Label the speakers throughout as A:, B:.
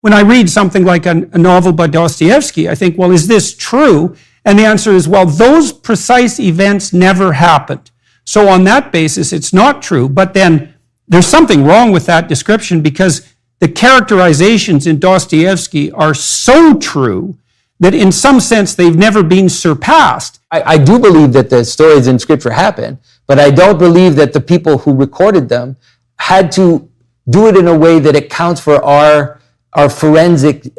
A: when I read something like a novel by Dostoevsky, I think, well, is this true? And the answer is, well, those precise events never happened. So on that basis, it's not true. But then there's something wrong with that description, because the characterizations in Dostoevsky are so true that in some sense they've never been surpassed.
B: I do believe that the stories in Scripture happen, but I don't believe that the people who recorded them had to do it in a way that accounts for our forensic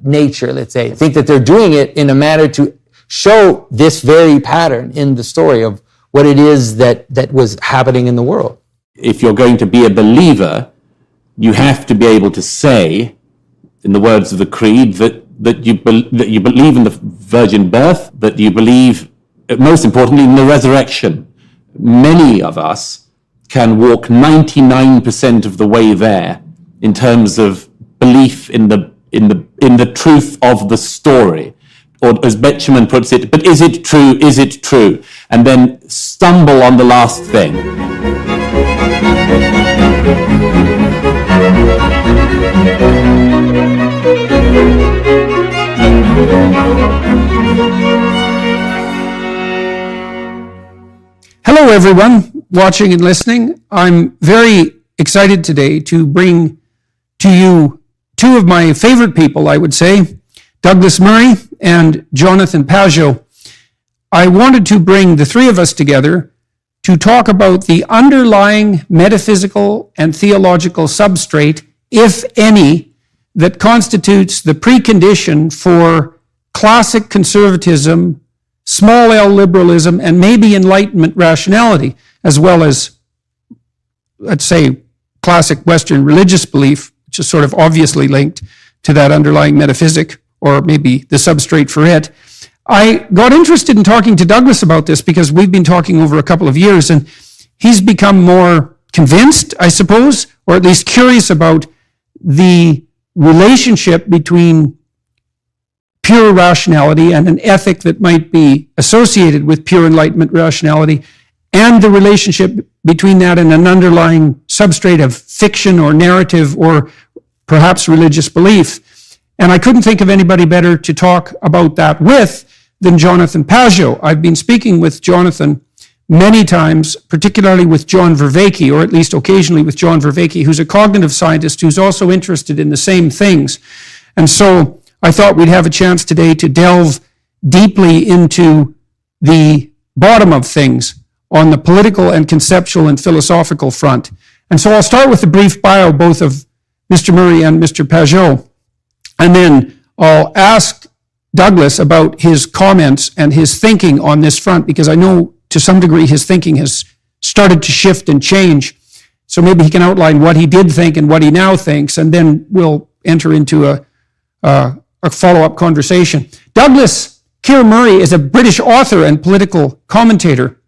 B: nature, let's say. I think that they're doing it in a manner to show this very pattern in the story of what it is that was happening in the world.
C: If you're going to be a believer, you have to be able to say, in the words of the Creed, that you believe in the virgin birth, that you believe, most importantly, in the resurrection. Many of us can walk 99% of the way there in terms of belief in the truth of the story. Or as Betjeman puts it, but is it true, is it true? And then stumble on the last thing.
A: Hello everyone watching and listening. I'm very excited today to bring to you two of my favorite people, I would say, Douglas Murray and Jonathan Pageau. I wanted to bring the three of us together to talk about the underlying metaphysical and theological substrate, if any, that constitutes the precondition for classic conservatism, small L liberalism, and maybe Enlightenment rationality, as well as, let's say, classic Western religious belief, which is sort of obviously linked to that underlying metaphysic, or maybe the substrate for it. I got interested in talking to Douglas about this because we've been talking over a couple of years, and he's become more convinced, I suppose, or at least curious about the relationship between pure rationality and an ethic that might be associated with pure Enlightenment rationality, and the relationship between that and an underlying substrate of fiction or narrative or perhaps religious belief. And I couldn't think of anybody better to talk about that with than Jonathan Pageau. I've been speaking with Jonathan many times, particularly with John Vervaeke, or at least occasionally with John Vervaeke, who's a cognitive scientist who's also interested in the same things. And so I thought we'd have a chance today to delve deeply into the bottom of things on the political and conceptual and philosophical front. And so I'll start with a brief bio, both of Mr. Murray and Mr. Pageau. And then I'll ask Douglas about his comments and his thinking on this front, because I know to some degree his thinking has started to shift and change. So maybe he can outline what he did think and what he now thinks, and then we'll enter into a follow-up conversation. Douglas Keir Murray is a British author and political commentator.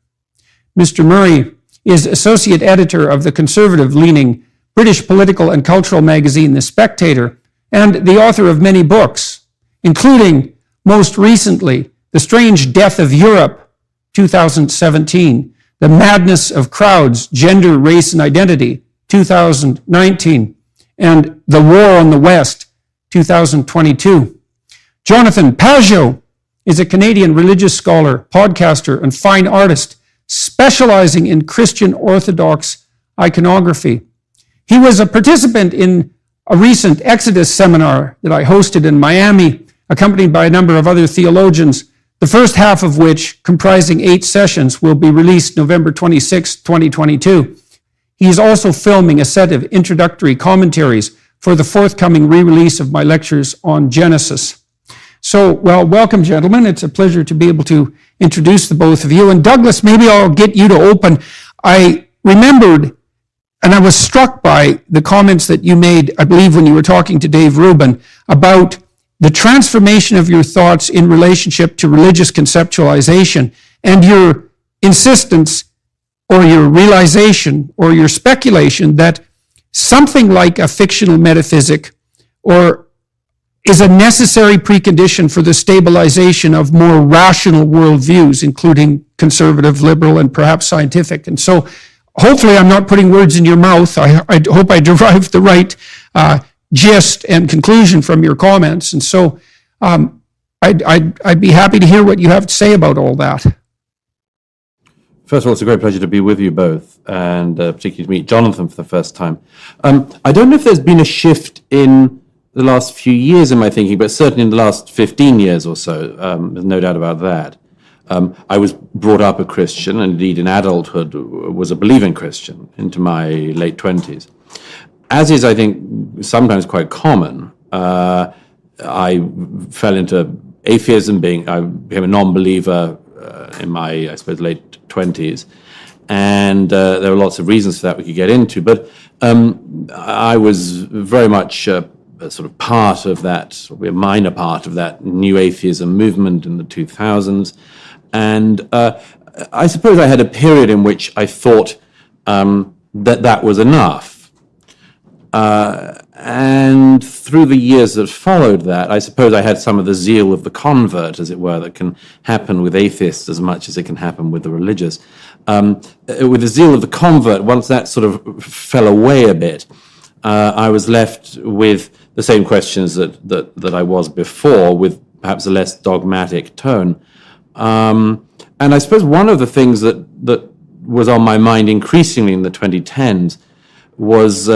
A: Mr. Murray is associate editor of the conservative-leaning British political and cultural magazine, The Spectator, and the author of many books, including, most recently, The Strange Death of Europe, 2017, The Madness of Crowds, Gender, Race, and Identity, 2019, and The War on the West, 2022. Jonathan Pageau is a Canadian religious scholar, podcaster, and fine artist, specializing in Christian Orthodox iconography. He was a participant in a recent Exodus seminar that I hosted in Miami, accompanied by a number of other theologians, the first half of which, comprising 8 sessions, will be released November 26, 2022. He is also filming a set of introductory commentaries for the forthcoming re-release of my lectures on Genesis. So, well, welcome, gentlemen. It's a pleasure to be able to introduce the both of you. And Douglas, maybe I'll get you to open. I remembered, and I was struck by the comments that you made, I believe, when you were talking to Dave Rubin, about the transformation of your thoughts in relationship to religious conceptualization, and your insistence or your realization or your speculation that something like a fictional metaphysic or is a necessary precondition for the stabilization of more rational worldviews, including conservative, liberal, and perhaps scientific. And so hopefully I'm not putting words in your mouth. I hope I derived the right gist and conclusion from your comments. And so I'd be happy to hear what you have to say about all that.
C: First of all, it's a great pleasure to be with you both, and particularly to meet Jonathan for the first time. I don't know if there's been a shift in the last few years in my thinking, but certainly in the last 15 years or so, there's no doubt about that. I was brought up a Christian, and indeed in adulthood was a believing Christian into my late 20s. As is, I think, sometimes quite common, I fell into atheism, I became a non-believer in my, I suppose, late 20s. And there were lots of reasons for that we could get into. But I was very much a sort of part of that, a minor part of that new atheism movement in the 2000s. And I suppose I had a period in which I thought that was enough. And through the years that followed that, I suppose I had some of the zeal of the convert, as it were, that can happen with atheists as much as it can happen with the religious. With the zeal of the convert, once that sort of fell away a bit, I was left with the same questions that I was before, with perhaps a less dogmatic tone. And I suppose one of the things that was on my mind increasingly in the 2010s was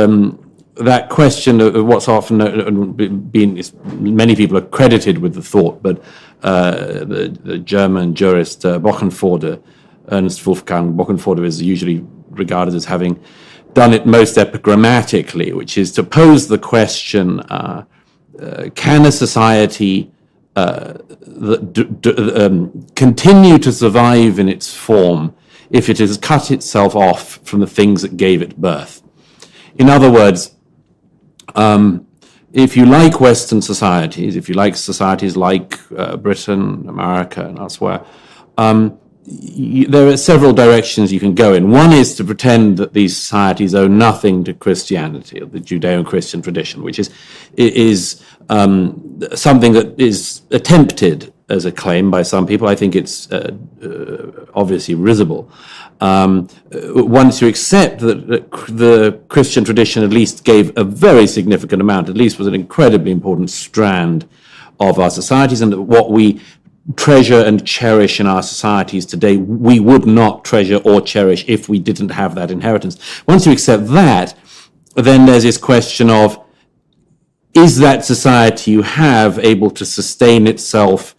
C: that question of what's often been, many people are credited with the thought, but the German jurist Bochenförde, Ernst Wolfgang Bochenförde, is usually regarded as having done it most epigrammatically, which is to pose the question, can a society continue to survive in its form if it has cut itself off from the things that gave it birth? In other words, if you like Western societies, if you like societies like Britain, America, and elsewhere, there are several directions you can go in. One is to pretend that these societies owe nothing to Christianity, or the Judeo-Christian tradition, which is something that is attempted as a claim by some people. I think it's obviously risible. Once you accept that the Christian tradition at least gave a very significant amount, at least was an incredibly important strand of our societies, and that what we treasure and cherish in our societies today, we would not treasure or cherish if we didn't have that inheritance. Once you accept that, then there's this question of, is that society you have able to sustain itself?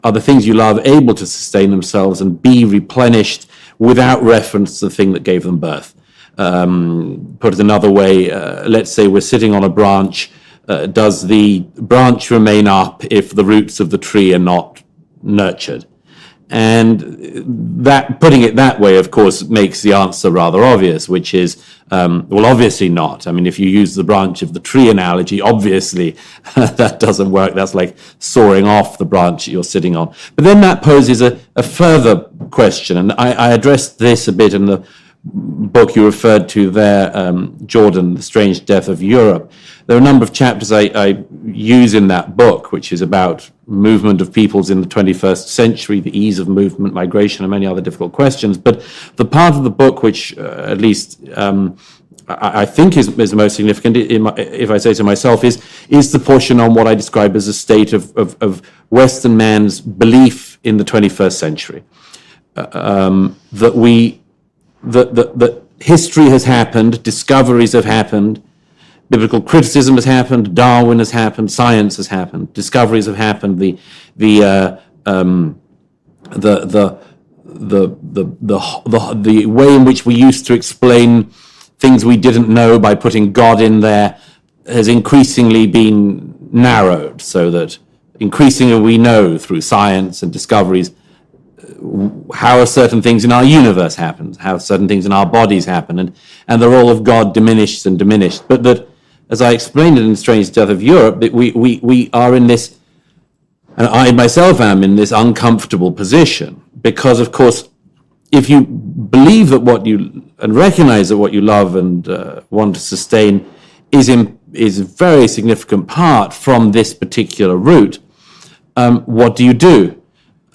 C: Are the things you love able to sustain themselves and be replenished without reference to the thing that gave them birth? Put it another way, let's say we're sitting on a branch. Does the branch remain up if the roots of the tree are not nurtured? And that, putting it that way, of course, makes the answer rather obvious, which is, well, obviously not. I mean, if you use the branch of the tree analogy, obviously that doesn't work. That's like sawing off the branch that you're sitting on. But then that poses a further question, and I addressed this a bit in the book you referred to there, Jordan, The Strange Death of Europe. There are a number of chapters I use in that book, which is about movement of peoples in the 21st century, the ease of movement, migration, and many other difficult questions. But the part of the book which, at least I think is the most significant, if I say so myself, is the portion on what I describe as a state of Western man's belief in the 21st century. That history has happened, discoveries have happened, biblical criticism has happened, Darwin has happened, science has happened, discoveries have happened, the way in which we used to explain things we didn't know by putting God in there has increasingly been narrowed, so that increasingly we know through science and discoveries how certain things in our universe happen, how certain things in our bodies happen, and the role of God diminished and diminished. But that, as I explained it in Strange Death of Europe, that we are in this, and I myself am in this uncomfortable position, because, of course, if you believe that and recognize that what you love and want to sustain is a very significant part from this particular route, what do you do?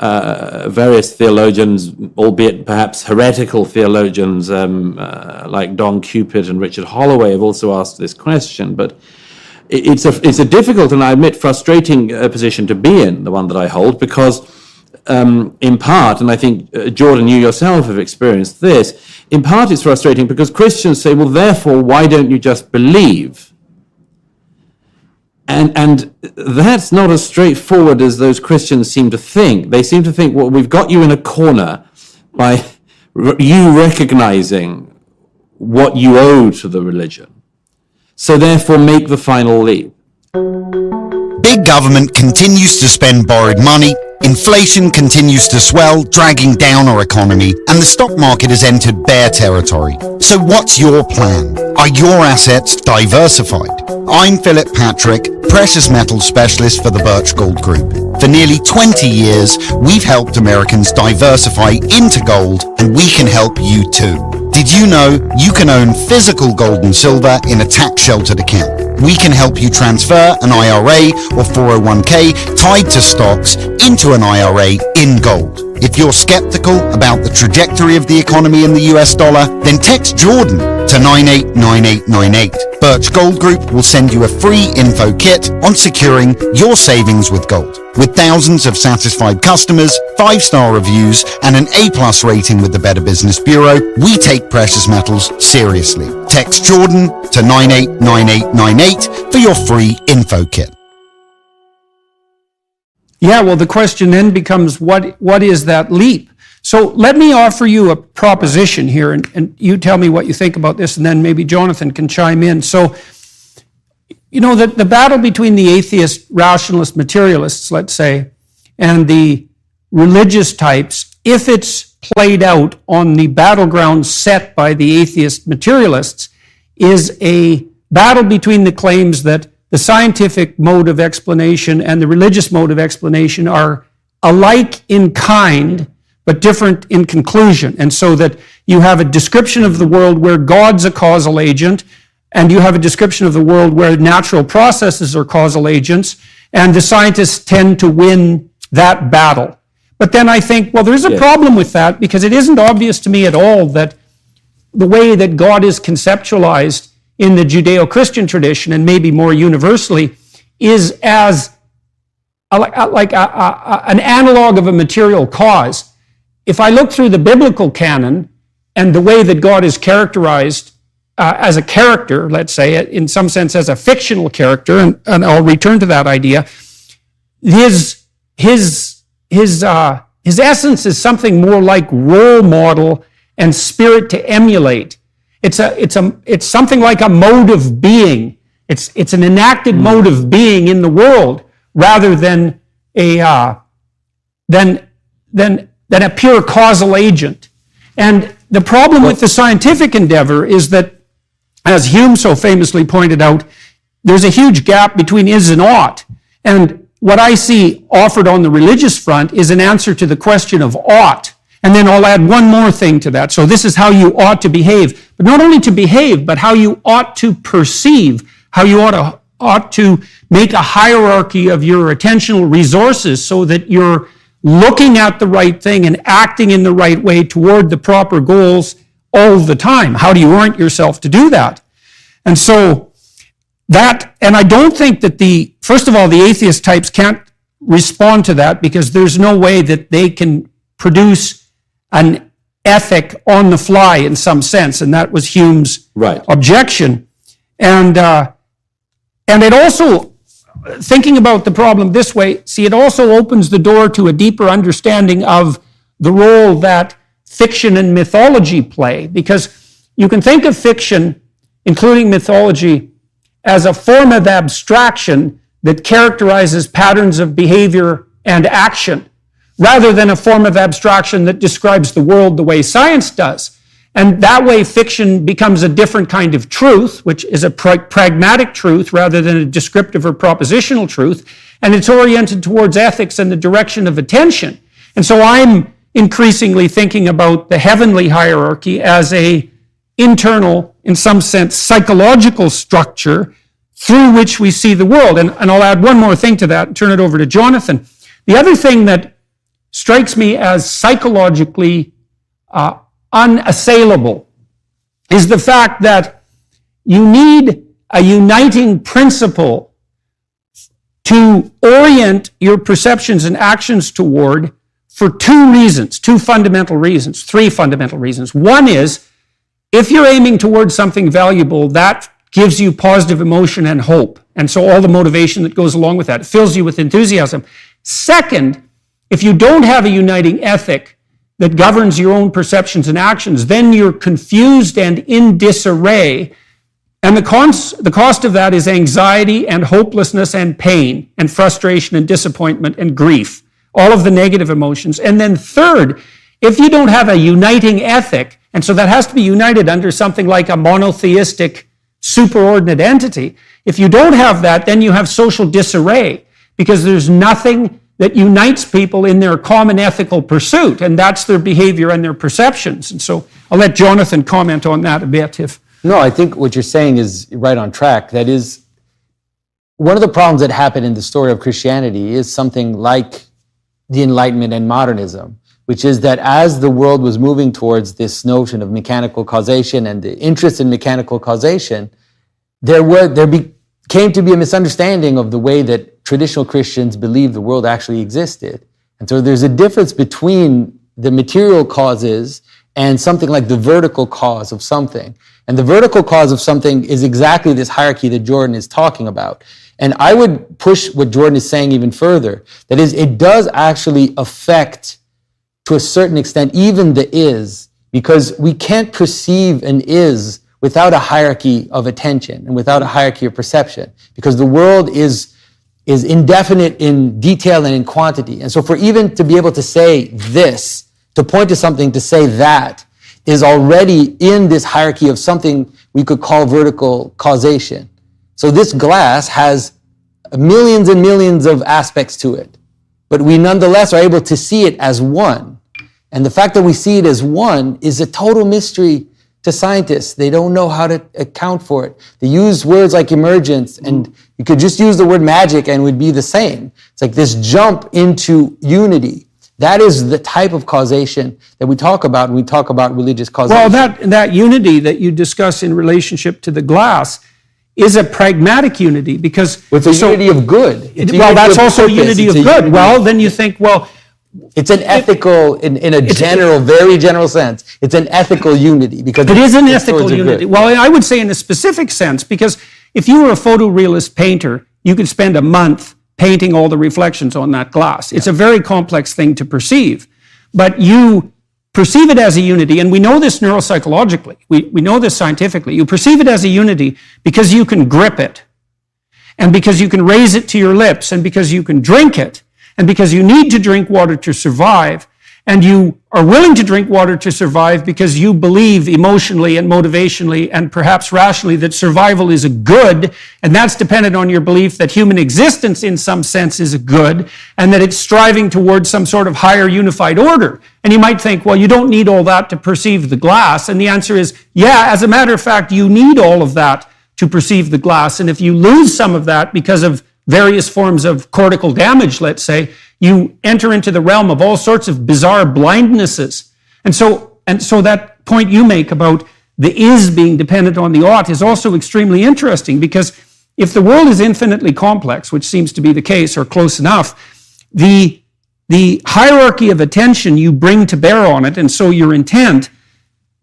C: Various theologians, albeit perhaps heretical theologians like Don Cupid and Richard Holloway, have also asked this question. But it's a difficult and I admit frustrating position to be in, the one that I hold, because in part, and I think Jordan, you yourself have experienced this, in part it's frustrating because Christians say, well, therefore, why don't you just believe? And that's not as straightforward as those Christians seem to think. They seem to think, well, we've got you in a corner by you recognizing what you owe to the religion. So therefore, make the final leap.
D: Big government continues to spend borrowed money, inflation continues to swell, dragging down our economy, and the stock market has entered bear territory. So what's your plan? Are your assets diversified? I'm Philip Patrick, precious metals specialist for the Birch Gold Group. For nearly 20 years, we've helped Americans diversify into gold, and we can help you too. Did you know you can own physical gold and silver in a tax-sheltered account? We can help you transfer an IRA or 401k tied to stocks into an IRA in gold. If you're skeptical about the trajectory of the economy in the US dollar, then text Jordan to 989898. Birch Gold Group will send you a free info kit on securing your savings with gold. With thousands of satisfied customers, 5-star reviews, and an A+ rating with the Better Business Bureau, we take precious metals seriously. Text Jordan to 989898 for your free info kit.
A: Yeah, well, the question then becomes, what is that leap? So let me offer you a proposition here, and you tell me what you think about this, and then maybe Jonathan can chime in. So, you know, the battle between the atheist, rationalist, materialists, let's say, and the religious types, if it's played out on the battleground set by the atheist materialists, is a battle between the claims that the scientific mode of explanation and the religious mode of explanation are alike in kind, but different in conclusion. And so that you have a description of the world where God's a causal agent, and you have a description of the world where natural processes are causal agents, and the scientists tend to win that battle. But then I think, well, there's a problem with that, because it isn't obvious to me at all that the way that God is conceptualized in the Judeo-Christian tradition, and maybe more universally, is as an analog of a material cause. If I look through the biblical canon and the way that God is characterized as a character, let's say, in some sense as a fictional character, and I'll return to that idea, his essence is something more like role model and spirit to emulate. It's something like a mode of being. It's an enacted mode of being in the world, rather than a pure causal agent. And the problem with the scientific endeavor is that, as Hume so famously pointed out, there's a huge gap between is and ought. And what I see offered on the religious front is an answer to the question of ought. And then I'll add one more thing to that. So this is how you ought to behave. But not only to behave, but how you ought to perceive, how you ought to make a hierarchy of your attentional resources so that you're looking at the right thing and acting in the right way toward the proper goals all the time. How do you orient yourself to do that? And so that, and I don't think that first of all, the atheist types can't respond to that, because there's no way that they can produce an ethic on the fly in some sense, and that was Hume's objection. And it also, thinking about the problem this way, see, it also opens the door to a deeper understanding of the role that fiction and mythology play, because you can think of fiction, including mythology, as a form of abstraction that characterizes patterns of behavior and action, rather than a form of abstraction that describes the world the way science does. And that way, fiction becomes a different kind of truth, which is a pragmatic truth rather than a descriptive or propositional truth, and it's oriented towards ethics and the direction of attention. And so I'm increasingly thinking about the heavenly hierarchy as a internal, in some sense, psychological structure through which we see the world. And I'll add one more thing to that and turn it over to Jonathan. The other thing that strikes me as psychologically unassailable is the fact that you need a uniting principle to orient your perceptions and actions toward for two reasons, two fundamental reasons, three fundamental reasons. One is, if you're aiming towards something valuable, that gives you positive emotion and hope. And so all the motivation that goes along with that, it fills you with enthusiasm. Second, if you don't have a uniting ethic that governs your own perceptions and actions, then you're confused and in disarray. And the cost of that is anxiety and hopelessness and pain and frustration and disappointment and grief, all of the negative emotions. And then third, if you don't have a uniting ethic, and so that has to be united under something like a monotheistic superordinate entity, if you don't have that, then you have social disarray, because there's nothing that unites people in their common ethical pursuit, and that's their behavior and their perceptions. And so I'll let Jonathan comment on that a bit.
B: No, I think what you're saying is right on track. That is, one of the problems that happened in the story of Christianity is something like the Enlightenment and modernism, which is that as the world was moving towards this notion of mechanical causation and the interest in mechanical causation, there came to be a misunderstanding of the way that traditional Christians believed the world actually existed. And so there's a difference between the material causes and something like the vertical cause of something. And the vertical cause of something is exactly this hierarchy that Jordan is talking about. And I would push what Jordan is saying even further. That is, it does actually affect, to a certain extent, even the is, because we can't perceive an is without a hierarchy of attention and without a hierarchy of perception, because the world is indefinite in detail and in quantity. And so for even to be able to say this, to point to something, to say that, is already in this hierarchy of something we could call vertical causation. So this glass has millions and millions of aspects to it, but we nonetheless are able to see it as one. And the fact that we see it as one is a total mystery to scientists. They don't know how to account for it. They use words like emergence, and you could just use the word magic and it would be the same. It's like this jump into unity. That is the type of causation that we talk about when we talk about religious causation.
A: Well, that unity that you discuss in relationship to the glass is a pragmatic unity, because
B: it's a unity of good.
A: That's also unity of good. Well, then you think, well,
B: it's an ethical, in a general, very general sense, it's an ethical unity, because
A: it is an ethical unity. Well, I would say in a specific sense, because if you were a photorealist painter, you could spend a month painting all the reflections on that glass. It's a very complex thing to perceive, but you perceive it as a unity, and we know this neuropsychologically. We know this scientifically. You perceive it as a unity because you can grip it, and because you can raise it to your lips, and because you can drink it, and because you need to drink water to survive, and you are willing to drink water to survive because you believe emotionally and motivationally and perhaps rationally that survival is a good, and that's dependent on your belief that human existence in some sense is a good, and that it's striving towards some sort of higher unified order. And you might think, well, you don't need all that to perceive the glass. And the answer is, yeah, as a matter of fact, you need all of that to perceive the glass. And if you lose some of that because of various forms of cortical damage, let's say, you enter into the realm of all sorts of bizarre blindnesses. And so that point you make about the is being dependent on the ought is also extremely interesting, because if the world is infinitely complex, which seems to be the case, or close enough, the hierarchy of attention you bring to bear on it, and so your intent,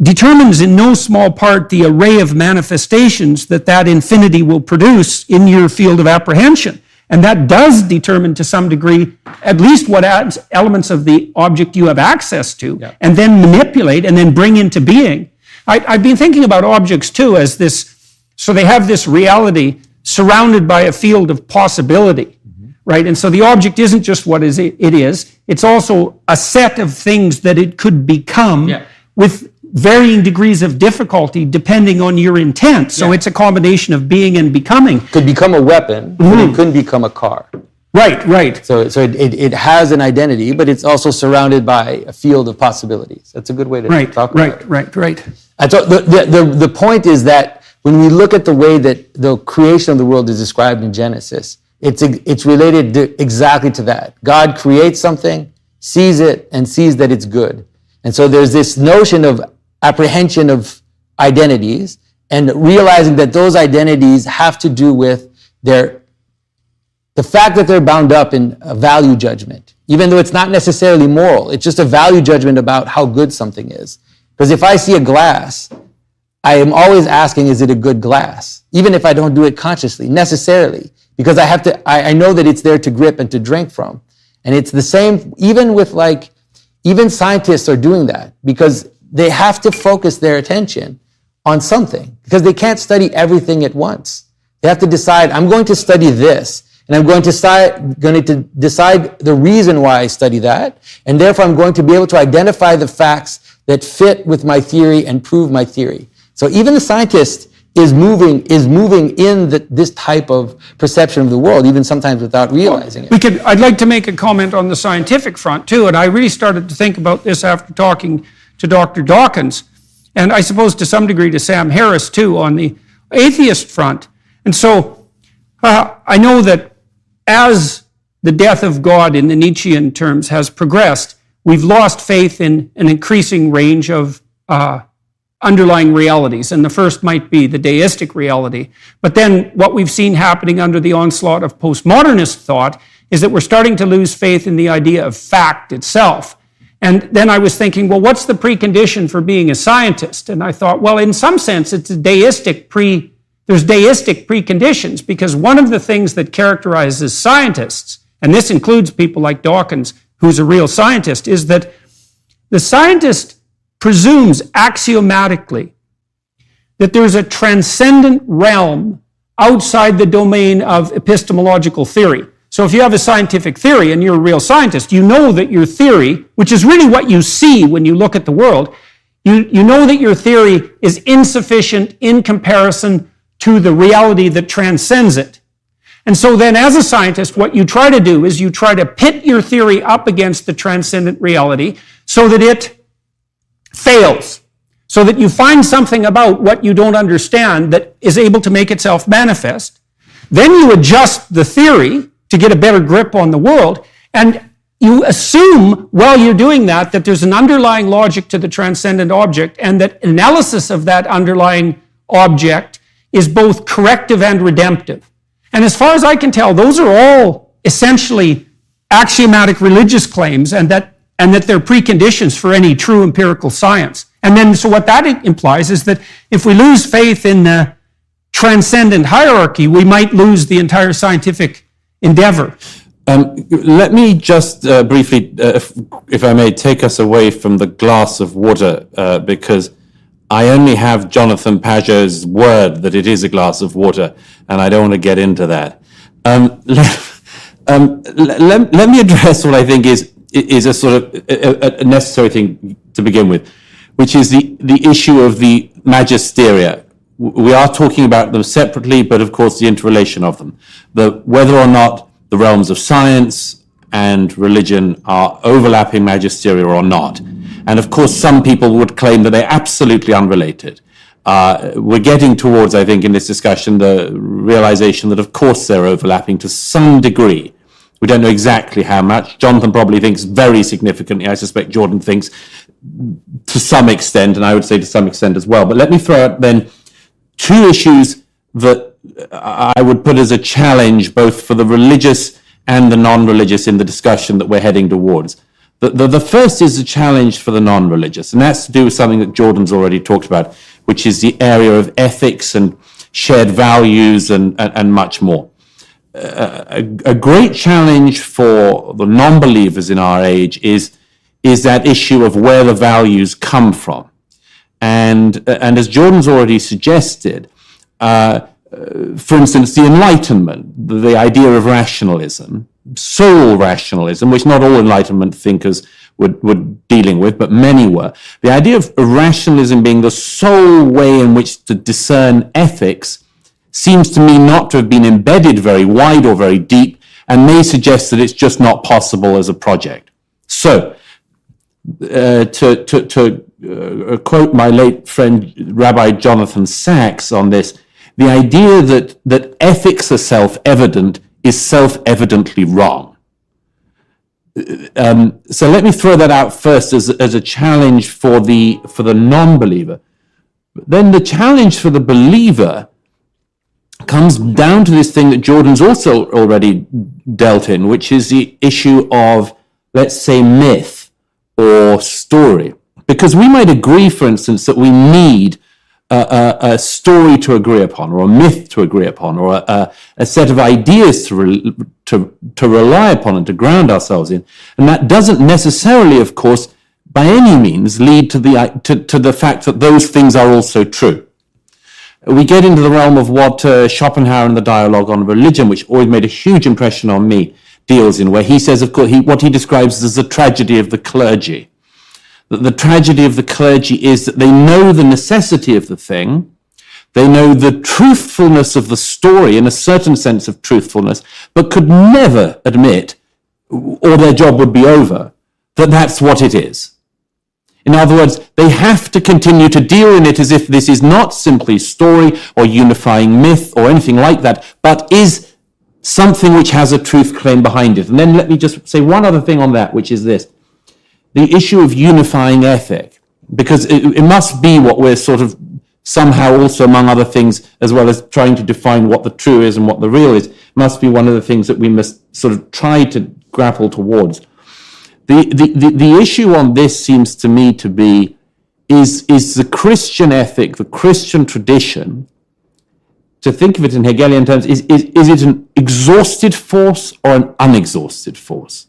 A: determines in no small part the array of manifestations that infinity will produce in your field of apprehension. And that does determine to some degree at least what elements of the object you have access to, and then manipulate and then bring into being. I've been thinking about objects too as this, so they have this reality surrounded by a field of possibility, right? And so the object isn't just what it is, it's also a set of things that it could become with varying degrees of difficulty depending on your intent. So it's a combination of being and becoming.
B: Could become a weapon, but it couldn't become a car.
A: Right.
B: So it has an identity, but it's also surrounded by a field of possibilities. That's a good way to talk about it. Right. And so the point is that when we look at the way that the creation of the world is described in Genesis, it's related exactly to that. God creates something, sees it, and sees that it's good. And so there's this notion of apprehension of identities, and realizing that those identities have to do with the fact that they're bound up in a value judgment, even though it's not necessarily moral. It's just a value judgment about how good something is. Because if I see a glass, I am always asking, is it a good glass? Even if I don't do it consciously, necessarily, because I know that it's there to grip and to drink from. And it's the same, even scientists are doing that because they have to focus their attention on something because they can't study everything at once. They have to decide, I'm going to study this, and I'm going to decide the reason why I study that, and therefore I'm going to be able to identify the facts that fit with my theory and prove my theory. So even the scientist is moving in this type of perception of the world, even sometimes without realizing it.
A: I'd like to make a comment on the scientific front too, and I really started to think about this after talking to Dr. Dawkins, and I suppose to some degree to Sam Harris too, on the atheist front. And so I know that as the death of God in the Nietzschean terms has progressed, we've lost faith in an increasing range of underlying realities, and the first might be the deistic reality. But then what we've seen happening under the onslaught of postmodernist thought is that we're starting to lose faith in the idea of fact itself. And then I was thinking, well, what's the precondition for being a scientist? And I thought, well, in some sense, there's deistic preconditions, because one of the things that characterizes scientists, and this includes people like Dawkins, who's a real scientist, is that the scientist presumes axiomatically that there's a transcendent realm outside the domain of epistemological theory. So if you have a scientific theory and you're a real scientist, you know that your theory, which is really what you see when you look at the world, you know that your theory is insufficient in comparison to the reality that transcends it. And so then as a scientist, what you try to do is you try to pit your theory up against the transcendent reality so that it fails, so that you find something about what you don't understand that is able to make itself manifest. Then you adjust the theory to get a better grip on the world, and you assume while you're doing that there's an underlying logic to the transcendent object, and that analysis of that underlying object is both corrective and redemptive. And as far as I can tell, those are all essentially axiomatic religious claims, and that they're preconditions for any true empirical science. And then, so what that implies is that if we lose faith in the transcendent hierarchy, we might lose the entire scientific endeavor.
C: Let me just briefly, if I may, take us away from the glass of water, because I only have Jonathan Pageau's word that it is a glass of water, and I don't want to get into that. Let me address what I think is a sort of a necessary thing to begin with, which is the issue of the magisteria. We are talking about them separately, but of course the interrelation of them. Whether or not the realms of science and religion are overlapping magisteria or not. And of course some people would claim that they're absolutely unrelated. We're getting towards, I think, in this discussion, the realization that of course they're overlapping to some degree. We don't know exactly how much. Jonathan probably thinks very significantly. I suspect Jordan thinks to some extent, and I would say to some extent as well. But let me throw out then two issues that I would put as a challenge both for the religious and the non-religious in the discussion that we're heading towards. The first is a challenge for the non-religious, and that's to do with something that Jordan's already talked about, which is the area of ethics and shared values and much more. A great challenge for the non-believers in our age is that issue of where the values come from. And as Jordan's already suggested, for instance, the Enlightenment, the idea of rationalism, sole rationalism, which not all Enlightenment thinkers were dealing with, but many were. The idea of rationalism being the sole way in which to discern ethics seems to me not to have been embedded very wide or very deep, and may suggest that it's just not possible as a project. So, to quote my late friend Rabbi Jonathan Sachs on this, the idea that ethics are self-evident is self-evidently wrong. So let me throw that out first as a challenge for the non-believer. But then the challenge for the believer comes down to this thing that Jordan's also already dealt in, which is the issue of, let's say, myth or story. Because we might agree, for instance, that we need a story to agree upon, or a myth to agree upon, or a set of ideas to rely upon and to ground ourselves in. And that doesn't necessarily, of course, by any means lead to the fact that those things are also true. We get into the realm of what Schopenhauer in the Dialogue on Religion, which always made a huge impression on me, deals in, where he says, of course, what he describes as the tragedy of the clergy. That the tragedy of the clergy is that they know the necessity of the thing, they know the truthfulness of the story, in a certain sense of truthfulness, but could never admit, or their job would be over, that that's what it is. In other words, they have to continue to deal in it as if this is not simply story or unifying myth or anything like that, but is something which has a truth claim behind it. And then let me just say one other thing on that, which is this. The issue of unifying ethic, because it must be what we're sort of somehow also, among other things, as well as trying to define what the true is and what the real is, must be one of the things that we must sort of try to grapple towards. The issue on this seems to me to be, is the Christian ethic, the Christian tradition, to think of it in Hegelian terms, is it an exhausted force or an unexhausted force?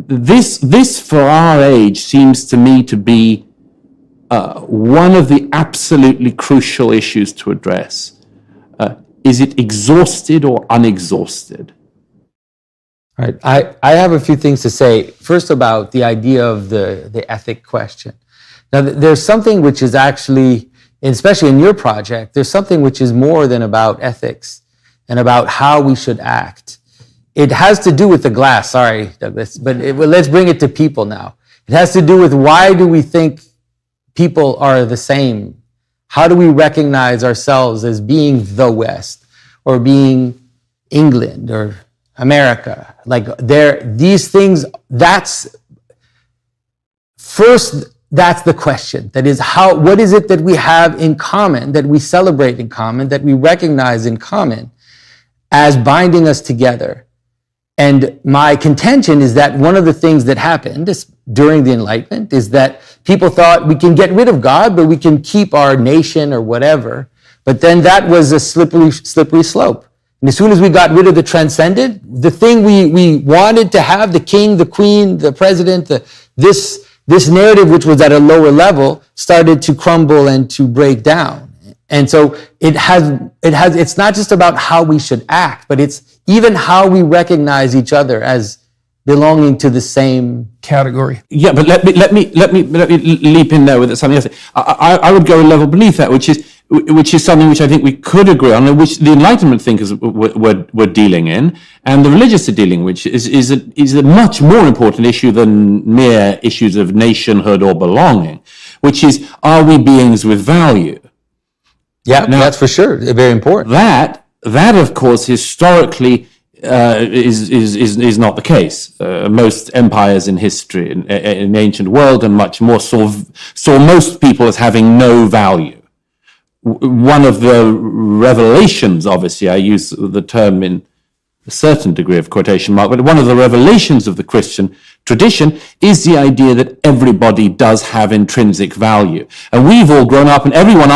C: This for our age seems to me to be one of the absolutely crucial issues to address. Is it exhausted or unexhausted?
B: All right. I have a few things to say. First, about the idea of the ethic question. Now, there's something which is actually, especially in your project, there's something which is more than about ethics and about how we should act. It has to do with the glass, sorry, Douglas, but let's bring it to people now. It has to do with, why do we think people are the same? How do we recognize ourselves as being the West, or being England, or America? Like, these things, that's the question. That is, what is it that we have in common, that we celebrate in common, that we recognize in common as binding us together? And my contention is that one of the things that happened during the Enlightenment is that people thought we can get rid of God, but we can keep our nation or whatever. But then that was a slippery slope. And as soon as we got rid of the transcendent, the thing we wanted to have, the king, the queen, the president, this narrative, which was at a lower level, started to crumble and to break down. And so it's not just about how we should act, but it's even how we recognize each other as belonging to the same
A: category.
C: Yeah, but let me leap in there with something else. I would go a level beneath that, which is something which I think we could agree on, and which the Enlightenment thinkers were dealing in, and the religious are dealing, which is a much more important issue than mere issues of nationhood or belonging, which is, are we beings with value?
B: Yeah, now, that's for sure very important.
C: That of course historically is not the case. Most empires in history, in the ancient world and much more, saw most people as having no value. One of the revelations, obviously, I use the term in a certain degree of quotation mark, but one of the revelations of the Christian tradition is the idea that everybody does have intrinsic value. And we've all grown up, and everyone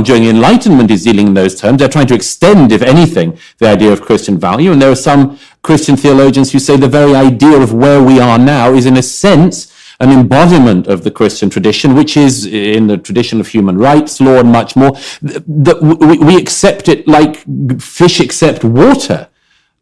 C: during the Enlightenment is dealing in those terms. They're trying to extend, if anything, the idea of Christian value. And there are some Christian theologians who say the very idea of where we are now is, in a sense, an embodiment of the Christian tradition, which is in the tradition of human rights law and much more, that we accept it like fish accept water,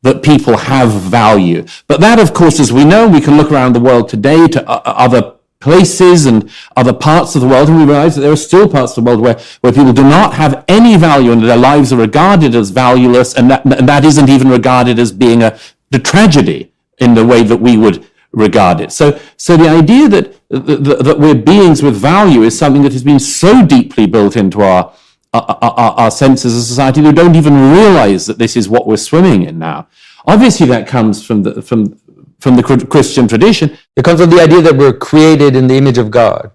C: that people have value. But that, of course, as we know, we can look around the world today to other places and other parts of the world, and we realize that there are still parts of the world where people do not have any value, and their lives are regarded as valueless, and that isn't even regarded as being the tragedy in the way that we would regard it. So the idea that we're beings with value is something that has been so deeply built into our sense as a society that we don't even realize that this is what we're swimming in now. Obviously, that comes from the Christian tradition.
B: It comes from the idea that we're created in the image of God.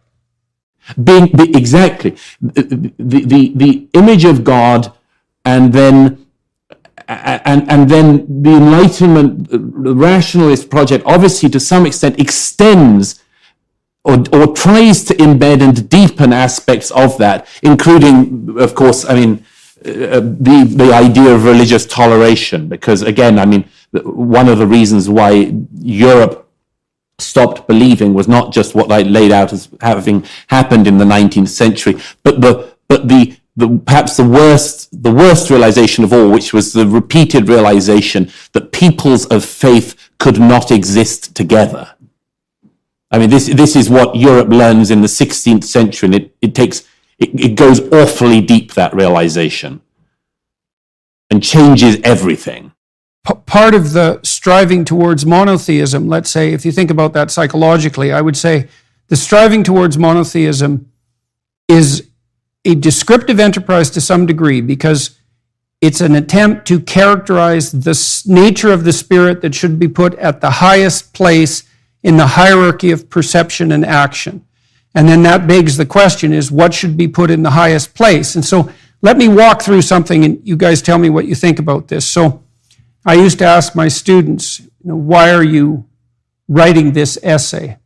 C: Exactly. The image of God, and then the Enlightenment, the rationalist project, obviously to some extent extends or tries to embed and deepen aspects of that, including, of course, the idea of religious toleration, because again, one of the reasons why Europe stopped believing was not just what I laid out as having happened in the 19th century, but perhaps the worst realization of all, which was the repeated realization that peoples of faith could not exist together. This is what Europe learns in the 16th century, and it goes awfully deep, that realization, and changes everything.
A: Part of the striving towards monotheism, let's say, if you think about that psychologically, I would say the striving towards monotheism is a descriptive enterprise to some degree, because it's an attempt to characterize the nature of the spirit that should be put at the highest place in the hierarchy of perception and action. And then that begs the question is, what should be put in the highest place? And so let me walk through something, and you guys tell me what you think about this. So I used to ask my students, why are you writing this essay?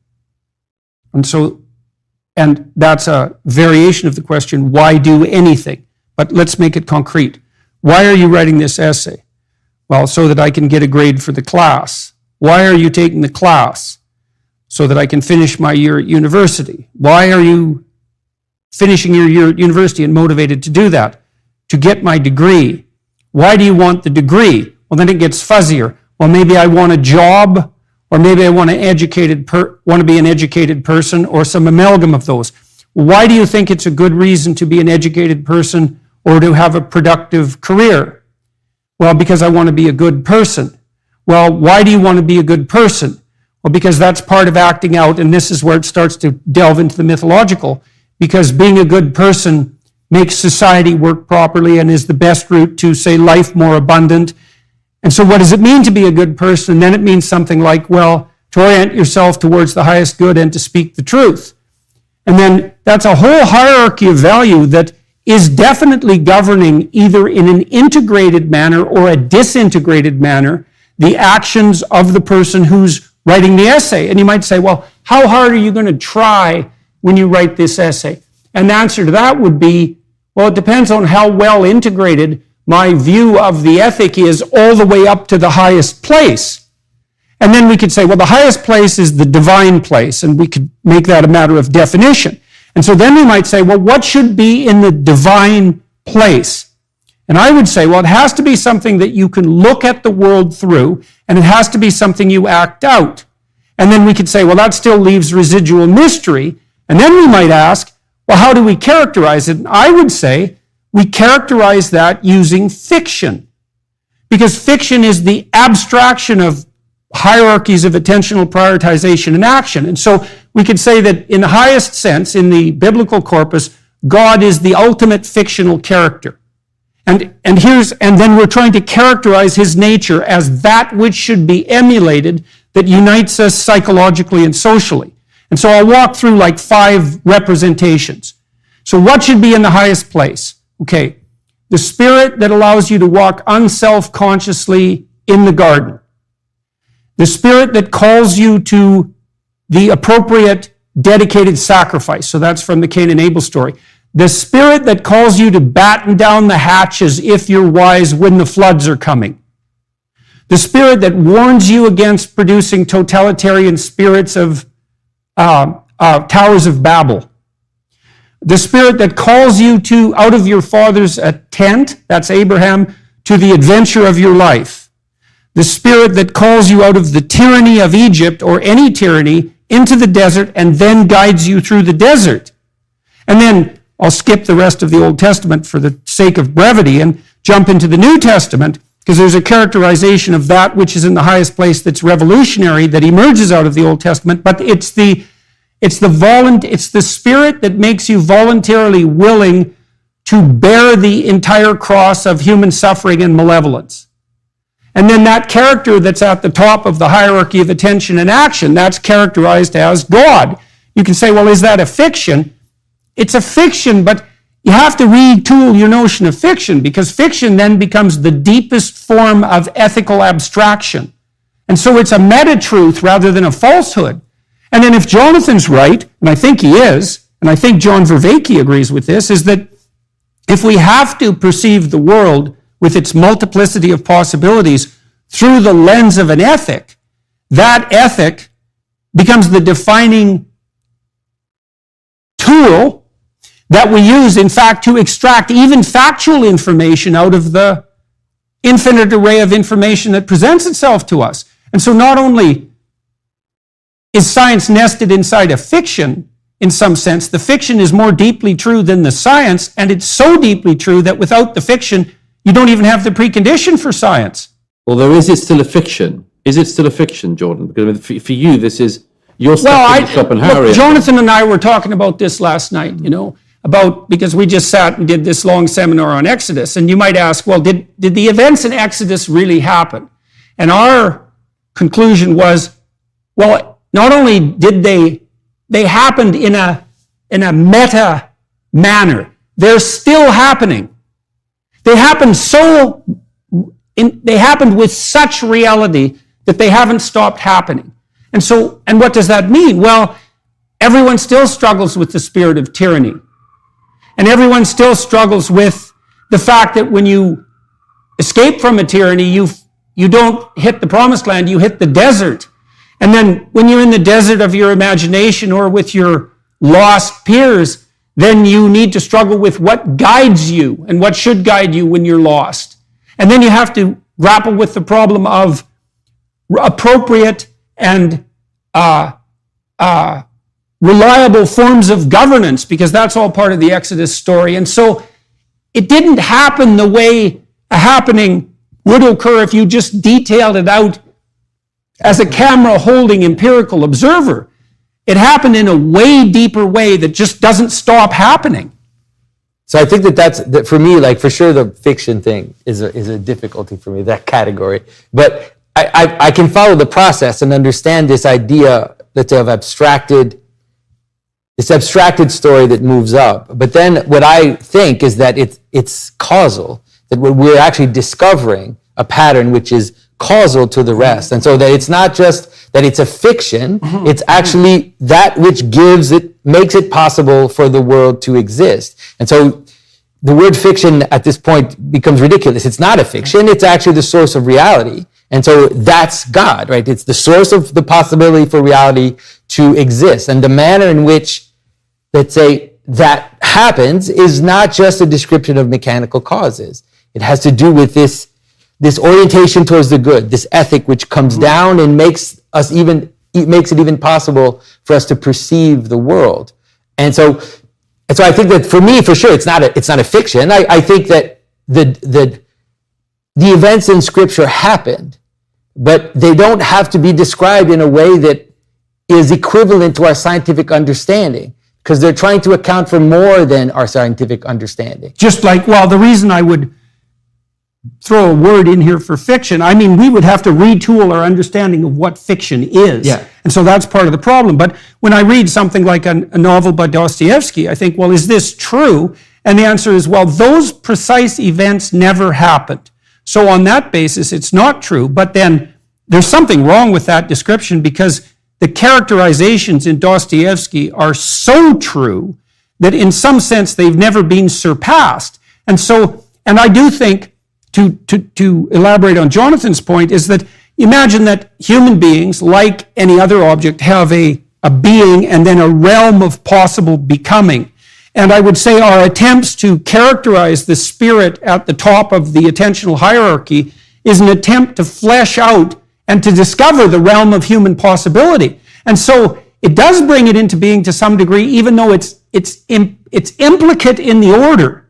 A: And that's a variation of the question, why do anything? But let's make it concrete. Why are you writing this essay? Well, so that I can get a grade for the class. Why are you taking the class? So that I can finish my year at university. Why are you finishing your year at university and motivated to do that? To get my degree. Why do you want the degree? Well, then it gets fuzzier. Well, maybe I want a job, or maybe I want to be an educated person, or some amalgam of those. Why do you think it's a good reason to be an educated person or to have a productive career? Well, because I want to be a good person. Well, why do you want to be a good person? Well, because that's part of acting out, and this is where it starts to delve into the mythological, because being a good person makes society work properly and is the best route to, say, life more abundant. And so what does it mean to be a good person? And then it means something like, well, to orient yourself towards the highest good and to speak the truth. And then that's a whole hierarchy of value that is definitely governing, either in an integrated manner or a disintegrated manner, the actions of the person who's writing the essay. And you might say, well, how hard are you going to try when you write this essay? And the answer to that would be, well, it depends on how well integrated my view of the ethic is all the way up to the highest place. And then we could say, well, the highest place is the divine place, and we could make that a matter of definition. And so then we might say, well, what should be in the divine place? And I would say, well, it has to be something that you can look at the world through, and it has to be something you act out. And then we could say, well, that still leaves residual mystery. And then we might ask, well, how do we characterize it? And I would say we characterize that using fiction, because fiction is the abstraction of hierarchies of attentional prioritization and action. And so we could say that in the highest sense, in the biblical corpus, God is the ultimate fictional character. And then we're trying to characterize his nature as that which should be emulated, that unites us psychologically and socially. And so I'll walk through like 5 representations. So what should be in the highest place? Okay, the spirit that allows you to walk unself-consciously in the garden. The spirit that calls you to the appropriate dedicated sacrifice. So that's from the Cain and Abel story. The spirit that calls you to batten down the hatches if you're wise when the floods are coming. The spirit that warns you against producing totalitarian spirits of Towers of Babel. The spirit that calls you to out of your father's tent, that's Abraham, to the adventure of your life. The spirit that calls you out of the tyranny of Egypt or any tyranny into the desert and then guides you through the desert. And then I'll skip the rest of the Old Testament for the sake of brevity and jump into the New Testament, because there's a characterization of that which is in the highest place that's revolutionary that emerges out of the Old Testament, but it's the spirit that makes you voluntarily willing to bear the entire cross of human suffering and malevolence. And then that character that's at the top of the hierarchy of attention and action, that's characterized as God. You can say, well, is that a fiction? it's a fiction, but you have to retool your notion of fiction, because fiction then becomes the deepest form of ethical abstraction. And so it's a meta-truth rather than a falsehood. And then if Jonathan's right, and I think he is, and I think John Vervaeke agrees with this, is that if we have to perceive the world with its multiplicity of possibilities through the lens of an ethic, that ethic becomes the defining tool that we use, in fact, to extract even factual information out of the infinite array of information that presents itself to us. And so not only is science nested inside a fiction, in some sense, the fiction is more deeply true than the science, and it's so deeply true that without the fiction, you don't even have the precondition for science.
C: Although, is it still a fiction? Is it still a fiction, Jordan? Because for you, this is, you're stuck in Schopenhauerian.
A: Look, Jonathan and I were talking about this last night, because we just sat and did this long seminar on Exodus, and you might ask, well, did the events in Exodus really happen? And our conclusion was, well, not only did they happened in a meta manner, they're still happening. They happened with such reality that they haven't stopped happening. And what does that mean? Well, everyone still struggles with the spirit of tyranny. And everyone still struggles with the fact that when you escape from a tyranny, you don't hit the promised land, you hit the desert. And then when you're in the desert of your imagination or with your lost peers, then you need to struggle with what guides you and what should guide you when you're lost. And then you have to grapple with the problem of appropriate and reliable forms of governance, because that's all part of the Exodus story. And so it didn't happen the way a happening would occur if you just detailed it out as a camera holding empirical observer. It happened in a way deeper way that just doesn't stop happening.
B: So I think that for me, like, for sure, the fiction thing is a difficulty for me, that category. But I can follow the process and understand this idea, let's say, of this abstracted story that moves up. But then what I think is that it's causal, that we're actually discovering a pattern which is causal to the rest. And so that it's not just that it's a fiction, it's actually that which makes it possible for the world to exist. And so the word fiction at this point becomes ridiculous. It's not a fiction, it's actually the source of reality. And so that's God, right? It's the source of the possibility for reality to exist. And the manner in which, let's say, that happens is not just a description of mechanical causes. It has to do with this orientation towards the good, this ethic which comes down and makes it even possible for us to perceive the world. And so I think that for me, for sure, it's not a fiction. I think that the events in Scripture happened, but they don't have to be described in a way that is equivalent to our scientific understanding, because they're trying to account for more than our scientific understanding.
A: Just like, well, the reason I would throw a word in here for fiction, I mean, we would have to retool our understanding of what fiction is.
B: Yeah.
A: And so that's part of the problem. But when I read something like a novel by Dostoevsky, I think, well, is this true? And the answer is, well, those precise events never happened. So on that basis, it's not true. But then there's something wrong with that description, because the characterizations in Dostoevsky are so true that in some sense they've never been surpassed. And I do think, to elaborate on Jonathan's point, is that imagine that human beings, like any other object, have a being and then a realm of possible becoming. And I would say our attempts to characterize the spirit at the top of the attentional hierarchy is an attempt to flesh out and to discover the realm of human possibility. And so it does bring it into being to some degree, even though it's implicate in the order.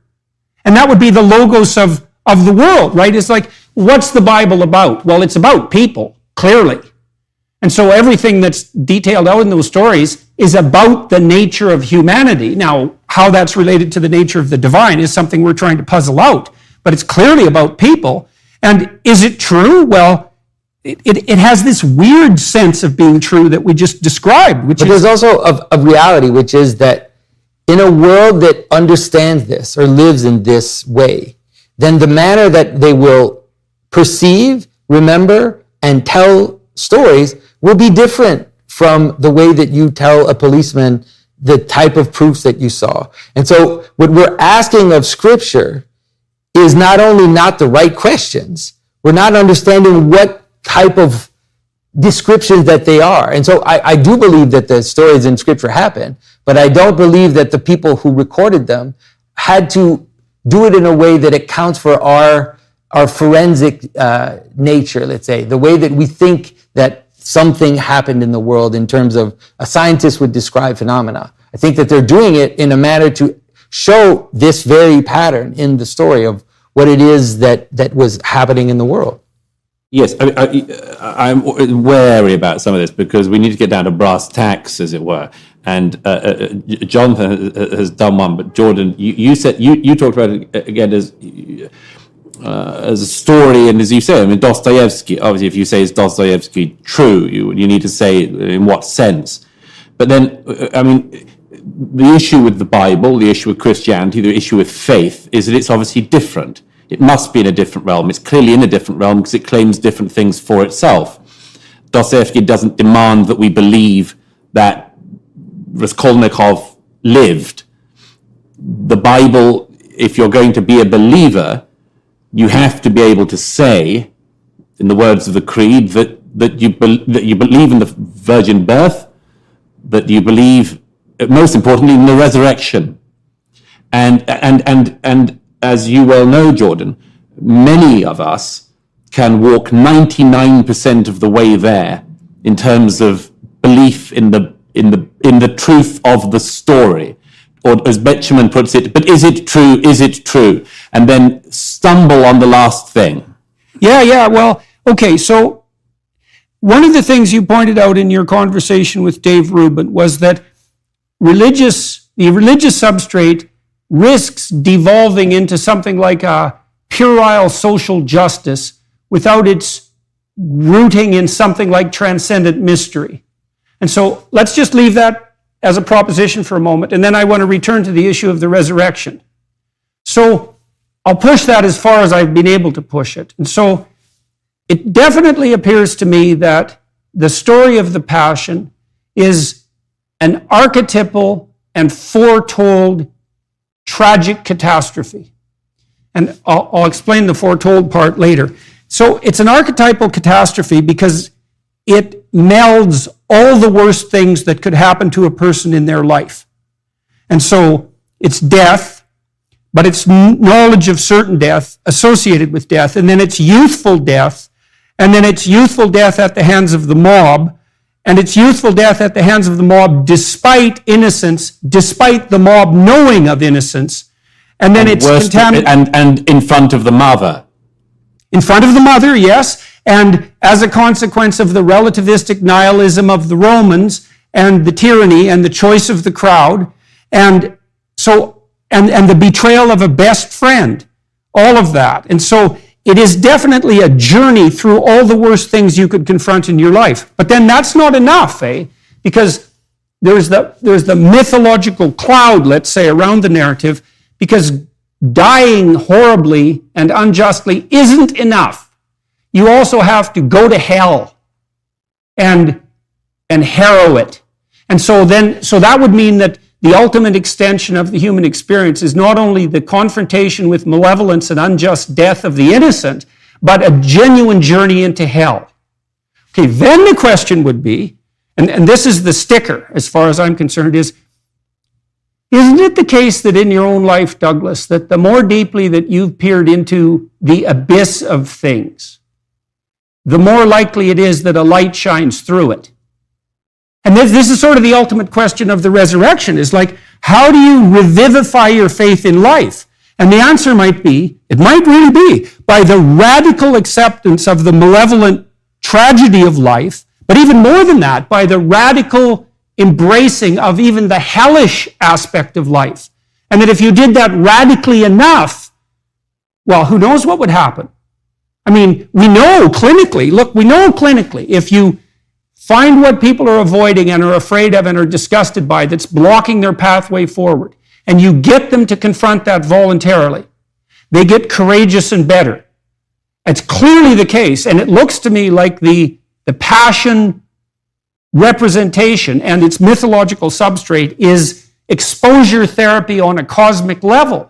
A: And that would be the logos of the world, right? It's like, what's the Bible about? Well, it's about people, clearly. And so everything that's detailed out in those stories is about the nature of humanity. Now, how that's related to the nature of the divine is something we're trying to puzzle out, but it's clearly about people. And is it true? Well, it has this weird sense of being true that we just described,
B: but there's also a reality, which is that in a world that understands this or lives in this way, then the manner that they will perceive, remember, and tell stories will be different from the way that you tell a policeman the type of proofs that you saw. And so what we're asking of Scripture is not only not the right questions, we're not understanding what type of descriptions that they are. And so I do believe that the stories in Scripture happen, but I don't believe that the people who recorded them had to do it in a way that accounts for our forensic nature, let's say, the way that we think that something happened in the world in terms of a scientist would describe phenomena. I think that they're doing it in a manner to show this very pattern in the story of what it is that was happening in the world.
C: Yes, I'm wary about some of this because we need to get down to brass tacks, as it were. And Jonathan has done one, but Jordan, you said you talked about it again as a story, and as you say, I mean, Dostoevsky. Obviously, if you say is Dostoevsky true, you need to say in what sense. But then, I mean, the issue with the Bible, the issue with Christianity, the issue with faith is that it's obviously different. It must be in a different realm. It's clearly in a different realm because it claims different things for itself. Dostoevsky doesn't demand that we believe that Raskolnikov lived. The Bible, if you're going to be a believer, you have to be able to say, in the words of the Creed, that you believe in the virgin birth, that you believe, most importantly, in the resurrection. And as you well know, Jordan, many of us can walk 99% of the way there in terms of belief in the truth of the story. Or as Betjeman puts it, but is it true? Is it true? And then stumble on the last thing.
A: Yeah. Well, okay. So one of the things you pointed out in your conversation with Dave Rubin was that the religious substrate risks devolving into something like a puerile social justice without its rooting in something like transcendent mystery. And so let's just leave that as a proposition for a moment, and then I want to return to the issue of the resurrection. So I'll push that as far as I've been able to push it. And so it definitely appears to me that the story of the Passion is an archetypal and foretold tragic catastrophe. And I'll explain the foretold part later. So it's an archetypal catastrophe because it melds all the worst things that could happen to a person in their life. And so it's death, but it's knowledge of certain death associated with death, and then it's youthful death, and then it's youthful death at the hands of the mob, and it's youthful death at the hands of the mob despite innocence, despite the mob knowing of innocence, and then it's contaminated.
C: And in front of the mother.
A: In front of the mother, yes, and as a consequence of the relativistic nihilism of the Romans and the tyranny and the choice of the crowd, and so and the betrayal of a best friend, all of that. And so it is definitely a journey through all the worst things you could confront in your life. But then that's not enough, because there's the mythological cloud, let's say, around the narrative, because dying horribly and unjustly isn't enough. You also have to go to hell and harrow it. And so that would mean that the ultimate extension of the human experience is not only the confrontation with malevolence and unjust death of the innocent, but a genuine journey into hell. Okay, then the question would be, and this is the sticker as far as I'm concerned, isn't it the case that in your own life, Douglas, that the more deeply that you've peered into the abyss of things, the more likely it is that a light shines through it? And this is sort of the ultimate question of the resurrection, is like, how do you revivify your faith in life? And the answer might really be, by the radical acceptance of the malevolent tragedy of life, but even more than that, by the radical embracing of even the hellish aspect of life. And that if you did that radically enough, well, who knows what would happen? I mean, we know clinically, if you Find what people are avoiding and are afraid of and are disgusted by that's blocking their pathway forward. And you get them to confront that voluntarily. They get courageous and better. It's clearly the case, and it looks to me like the passion representation and its mythological substrate is exposure therapy on a cosmic level.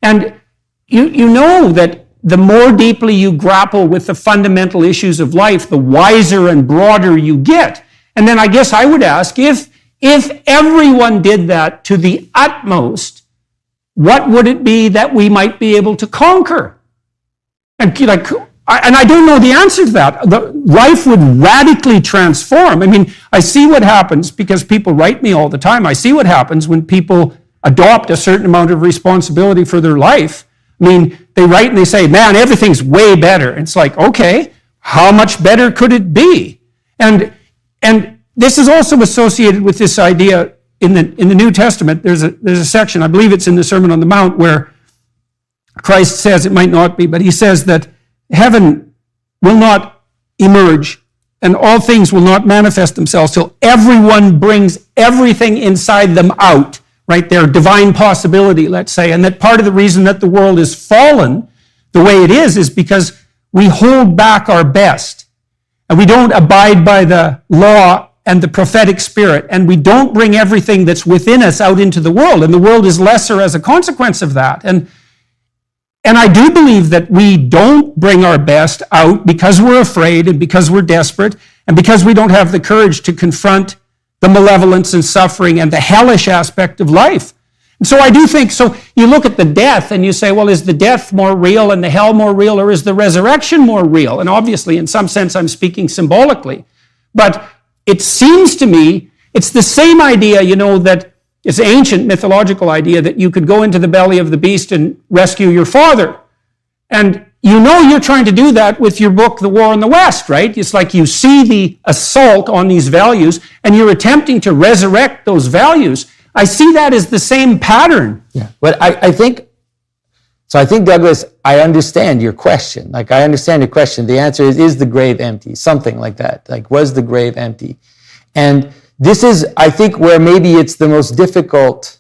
A: And you know that the more deeply you grapple with the fundamental issues of life, the wiser and broader you get. And then I guess I would ask, if everyone did that to the utmost, what would it be that we might be able to conquer? And I don't know the answer to that. Life would radically transform. I mean, I see what happens because people write me all the time. I see what happens when people adopt a certain amount of responsibility for their life. I mean, they write and they say, man, everything's way better. And it's like, okay, how much better could it be? And this is also associated with this idea in the New Testament. There's a section, I believe it's in the Sermon on the Mount, where Christ says, it might not be, but he says that heaven will not emerge and all things will not manifest themselves till everyone brings everything inside them out, right? Their divine possibility, let's say. And that part of the reason that the world is fallen the way it is because we hold back our best and we don't abide by the law and the prophetic spirit, and we don't bring everything that's within us out into the world, and the world is lesser as a consequence of that. And I do believe that we don't bring our best out because we're afraid and because we're desperate and because we don't have the courage to confront the malevolence and suffering and the hellish aspect of life. And so I do think, so you look at the death and you say, well, is the death more real and the hell more real, or is the resurrection more real? And obviously, in some sense, I'm speaking symbolically. But it seems to me, it's the same idea, that it's an ancient mythological idea that you could go into the belly of the beast and rescue your father. And you're trying to do that with your book, The War in the West, right? It's like you see the assault on these values and you're attempting to resurrect those values. I see that as the same pattern.
B: Yeah, but I think, Douglas, I understand your question. I understand your question. The answer is the grave empty? Something like that. Was the grave empty? And this is, I think, where maybe it's the most difficult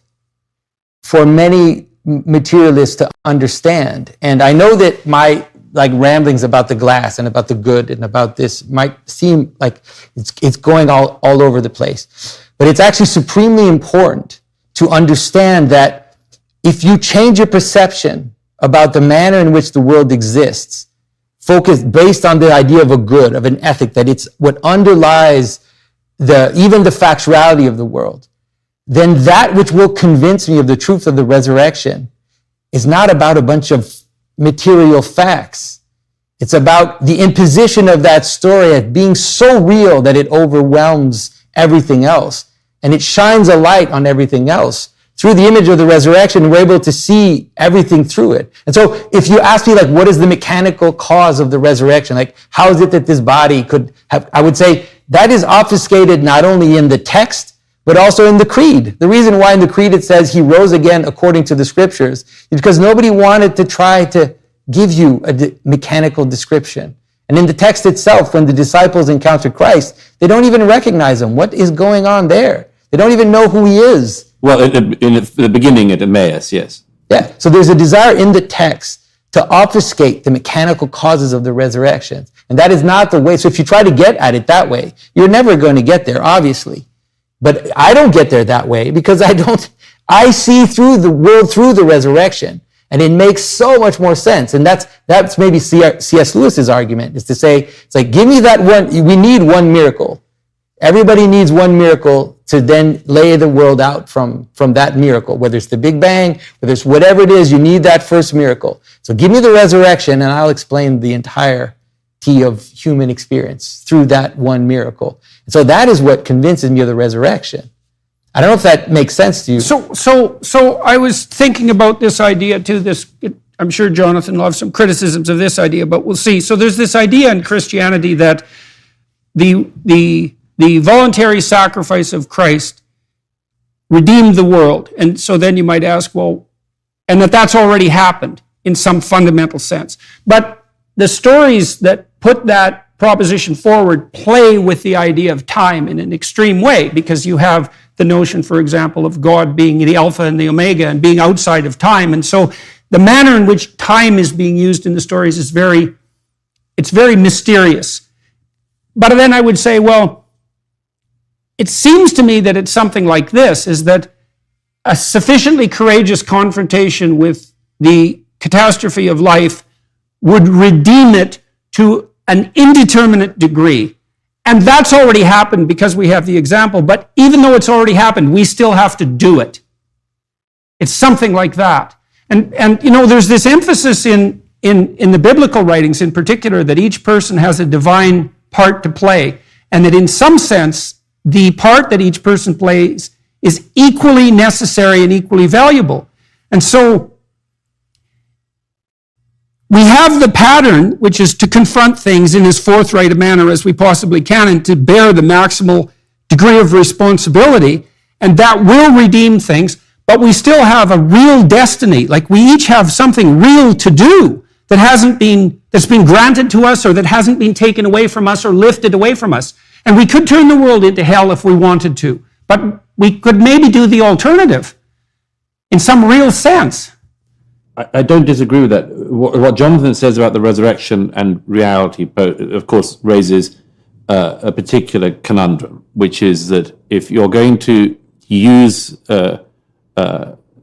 B: for many materialists to understand. And I know that my ramblings about the glass and about the good and about this might seem like it's going all over the place. But it's actually supremely important to understand that if you change your perception about the manner in which the world exists, focused based on the idea of a good, of an ethic, that it's what underlies even the factuality of the world, then that which will convince me of the truth of the resurrection is not about a bunch of material facts. It's about the imposition of that story as being so real that it overwhelms everything else. And it shines a light on everything else. Through the image of the resurrection, we're able to see everything through it. And so if you ask me, what is the mechanical cause of the resurrection? How is it that this body could have, I would say that is obfuscated not only in the text, but also in the creed. The reason why in the creed it says he rose again according to the scriptures is because nobody wanted to try to give you a mechanical description. And in the text itself, when the disciples encounter Christ, they don't even recognize him. What is going on there? They don't even know who he is.
C: Well, in the beginning at Emmaus, yes.
B: Yeah, so there's a desire in the text to obfuscate the mechanical causes of the resurrection. And that is not the way. So if you try to get at it that way, you're never going to get there, obviously. But I don't get there that way because I see through the world through the resurrection. And it makes so much more sense. And that's maybe C.S. Lewis's argument, is to say, it's give me that one, we need one miracle. Everybody needs one miracle to then lay the world out from that miracle, whether it's the Big Bang, whether it's whatever it is, you need that first miracle. So give me the resurrection and I'll explain the entirety of human experience through that one miracle. And so that is what convinces me of the resurrection. I don't know if that makes sense to you.
A: So I was thinking about this idea too. I'm sure Jonathan will have some criticisms of this idea, but we'll see. So there's this idea in Christianity that the voluntary sacrifice of Christ redeemed the world. And so then you might ask, well, and that's already happened in some fundamental sense. But the stories that put proposition forward play with the idea of time in an extreme way, because you have the notion, for example, of God being the Alpha and the Omega and being outside of time. And so the manner in which time is being used in the stories is very mysterious. But then I would say, well, it seems to me that it's something like this, is that a sufficiently courageous confrontation with the catastrophe of life would redeem it to an indeterminate degree. And that's already happened because we have the example. But even though it's already happened, we still have to do it. It's something like that. And you know, there's this emphasis in the biblical writings in particular that each person has a divine part to play, and that in some sense, the part that each person plays is equally necessary and equally valuable. And so we have the pattern, which is to confront things in as forthright a manner as we possibly can and to bear the maximal degree of responsibility, and that will redeem things, but we still have a real destiny. Like, we each have something real to do that's been granted to us, or that hasn't been taken away from us or lifted away from us. And we could turn the world into hell if we wanted to, but we could maybe do the alternative in some real sense.
C: I don't disagree with that. What Jonathan says about the resurrection and reality, of course, raises a particular conundrum, which is that if you're going to use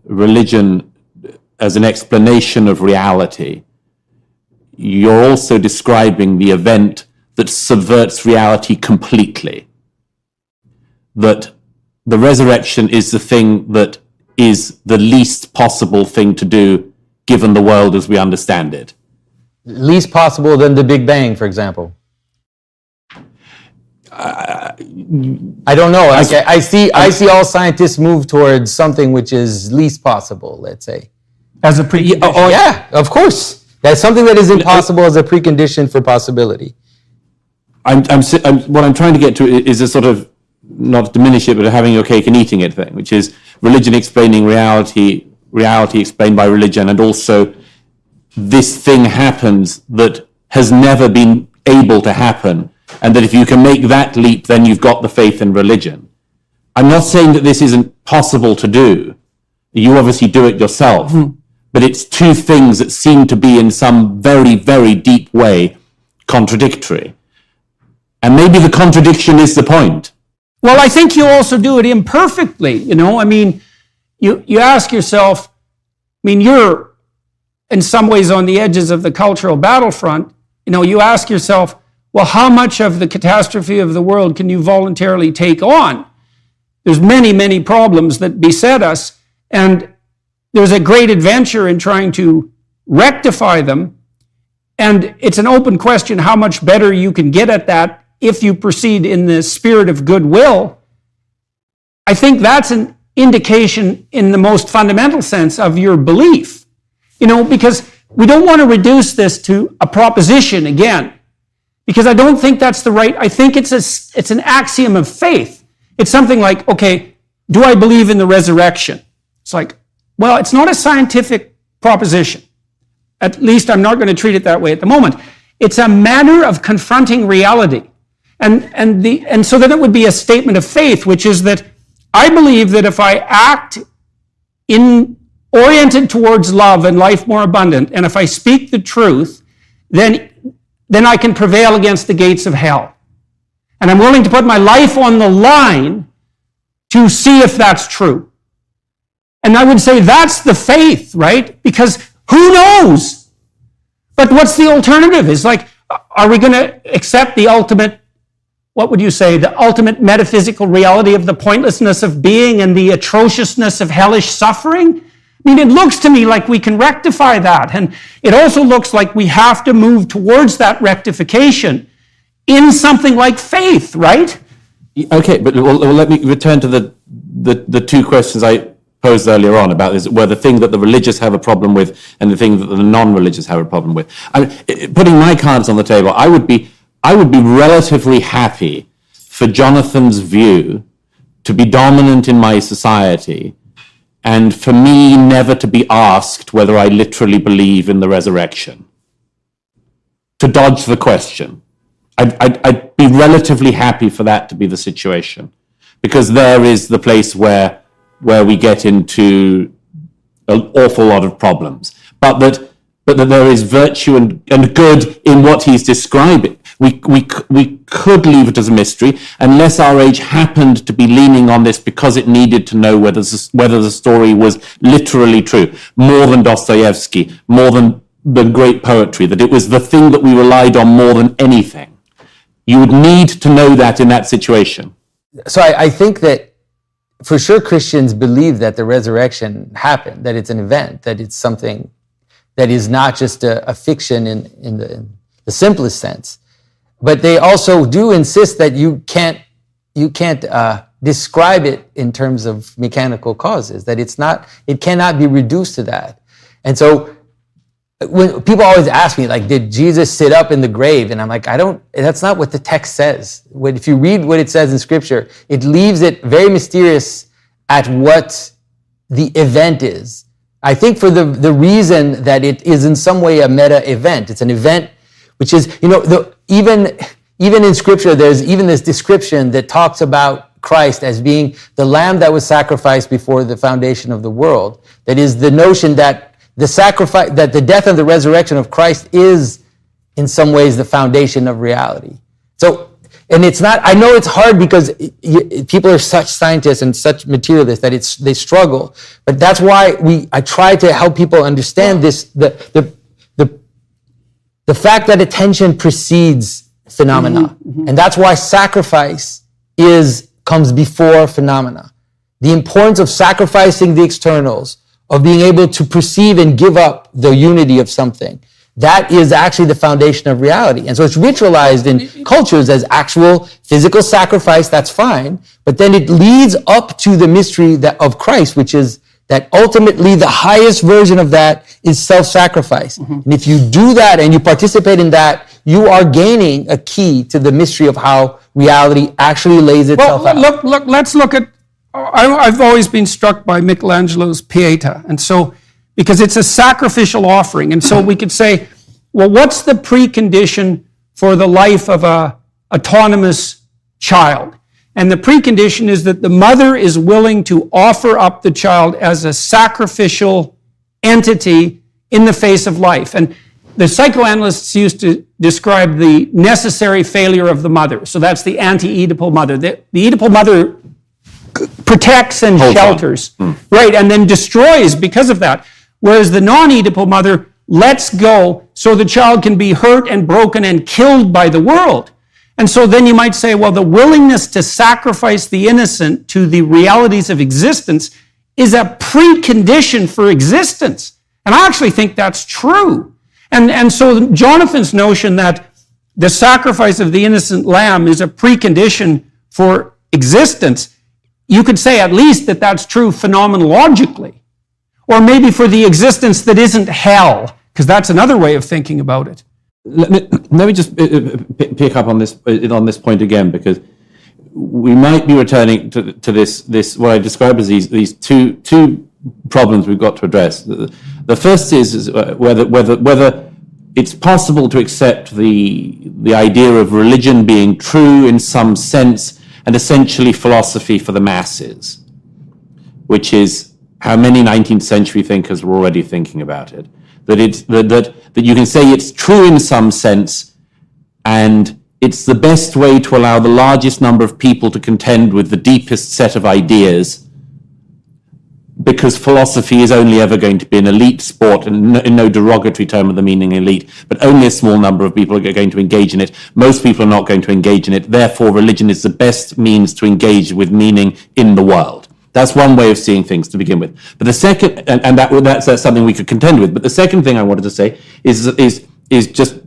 C: religion as an explanation of reality, you're also describing the event that subverts reality completely. That the resurrection is the thing that is the least possible thing to do given the world as we understand it.
B: Least possible than the Big Bang, for example. I don't know. I see all scientists move towards something which is least possible, let's say.
A: As a precondition.
B: Yeah, of course. That's something that is impossible as a precondition for possibility.
C: What I'm trying to get to is a sort of, not diminish it, but having your cake and eating it thing, which is religion explaining reality, reality explained by religion, and also this thing happens that has never been able to happen, and that if you can make that leap, then you've got the faith in religion. I'm not saying that this isn't possible to do. You obviously do it yourself, but it's two things that seem to be in some very, very deep way contradictory. And maybe the contradiction is the point.
A: Well, I think you also do it imperfectly, you know. I mean, you ask yourself, I mean, you're in some ways on the edges of the cultural battlefront. You know, you ask yourself, well, how much of the catastrophe of the world can you voluntarily take on? There's many, many problems that beset us, and there's a great adventure in trying to rectify them. And it's an open question how much better you can get at that if you proceed in the spirit of goodwill. I think that's an indication in the most fundamental sense of your belief. You know, because we don't want to reduce this to a proposition again, because I don't think that's the right, I think it's an axiom of faith. It's something like, okay, do I believe in the resurrection? It's like, well, it's not a scientific proposition. At least I'm not going to treat it that way at the moment. It's a manner of confronting reality. And so then it would be a statement of faith, which is that I believe that if I act oriented towards love and life more abundant, and if I speak the truth, then I can prevail against the gates of hell. And I'm willing to put my life on the line to see if that's true. And I would say that's the faith, right? Because who knows? But what's the alternative? It's like, are we going to accept the ultimate, what would you say, the ultimate metaphysical reality of the pointlessness of being and the atrociousness of hellish suffering? I mean, it looks to me like we can rectify that. And it also looks like we have to move towards that rectification in something like faith, right?
C: Okay, but let me return to the two questions I posed earlier on about this, where the thing that the religious have a problem with and the thing that the non-religious have a problem with. Putting my cards on the table, I would be relatively happy for Jonathan's view to be dominant in my society, and for me never to be asked whether I literally believe in the resurrection. To dodge the question. I'd be relatively happy for that to be the situation, because there is the place where we get into an awful lot of problems. But that there is virtue and good in what he's describing. We could leave it as a mystery unless our age happened to be leaning on this because it needed to know whether the story was literally true, more than Dostoevsky, more than the great poetry, that it was the thing that we relied on more than anything. You would need to know that in that situation.
B: So I think that for sure Christians believe that the resurrection happened, that it's an event, that it's something that is not just a fiction in the simplest sense. But they also do insist that you can't describe it in terms of mechanical causes, that it cannot be reduced to that. And so when people always ask me, like, did Jesus sit up in the grave? And I'm like, that's not what the text says. If you read what it says in Scripture, it leaves it very mysterious at what the event is. I think for the reason that it is in some way a meta event. It's an event which is, even in Scripture, there's even this description that talks about Christ as being the lamb that was sacrificed before the foundation of the world. That is the notion that the death and the resurrection of Christ is in some ways the foundation of reality. So, and it's not, I know it's hard because people are such scientists and such materialists that they struggle, but that's why I try to help people understand this, the fact that attention precedes phenomena. And that's why sacrifice comes before phenomena. The importance of sacrificing the externals, of being able to perceive and give up the unity of something. That is actually the foundation of reality. And so it's ritualized in cultures as actual physical sacrifice, that's fine. But then it leads up to the mystery of Christ, which is that ultimately the highest version of that is self-sacrifice. And if you do that and you participate in that, you are gaining a key to the mystery of how reality actually lays itself out.
A: Let's look at, I've always been struck by Michelangelo's Pieta. And so, because it's a sacrificial offering. And so we could say, well, what's the precondition for the life of an autonomous child? And the precondition is that the mother is willing to offer up the child as a sacrificial entity in the face of life. And the psychoanalysts used to describe the necessary failure of the mother. So that's the anti-Oedipal mother. The Oedipal mother protects and shelters, right, and then destroys because of that. Whereas the non-Oedipal mother lets go so the child can be hurt and broken and killed by the world. And so then you might say, well, the willingness to sacrifice the innocent to the realities of existence is a precondition for existence. And I actually think that's true. And so Jonathan's notion that the sacrifice of the innocent lamb is a precondition for existence, you could say at least that that's true phenomenologically. Or maybe for the existence that isn't hell, because that's another way of thinking about it.
C: Let me just pick up on this point again, because we might be returning to this what I describe as these two problems we've got to address. The first is whether it's possible to accept the idea of religion being true in some sense and essentially philosophy for the masses, which is how many 19th century thinkers were already thinking about it. That you can say it's true in some sense, and it's the best way to allow the largest number of people to contend with the deepest set of ideas, because philosophy is only ever going to be an elite sport, and in no derogatory term of the meaning elite, but only a small number of people are going to engage in it. Most people are not going to engage in it. Therefore, religion is the best means to engage with meaning in the world. That's one way of seeing things to begin with. But the second, and that's something we could contend with. But the second thing I wanted to say is just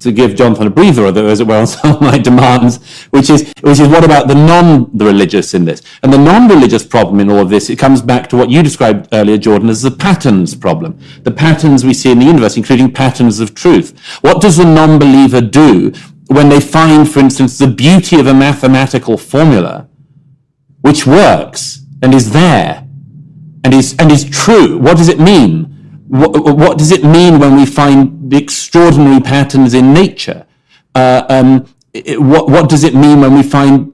C: to give Jonathan a breather, as it were, on some of my demands, which is what about the religious in this? And the non-religious problem in all of this, it comes back to what you described earlier, Jordan, as the patterns problem. The patterns we see in the universe, including patterns of truth. What does the non-believer do when they find, for instance, the beauty of a mathematical formula which works and is there and is true? What does it mean? What does it mean when we find the extraordinary patterns in nature? what does it mean when we find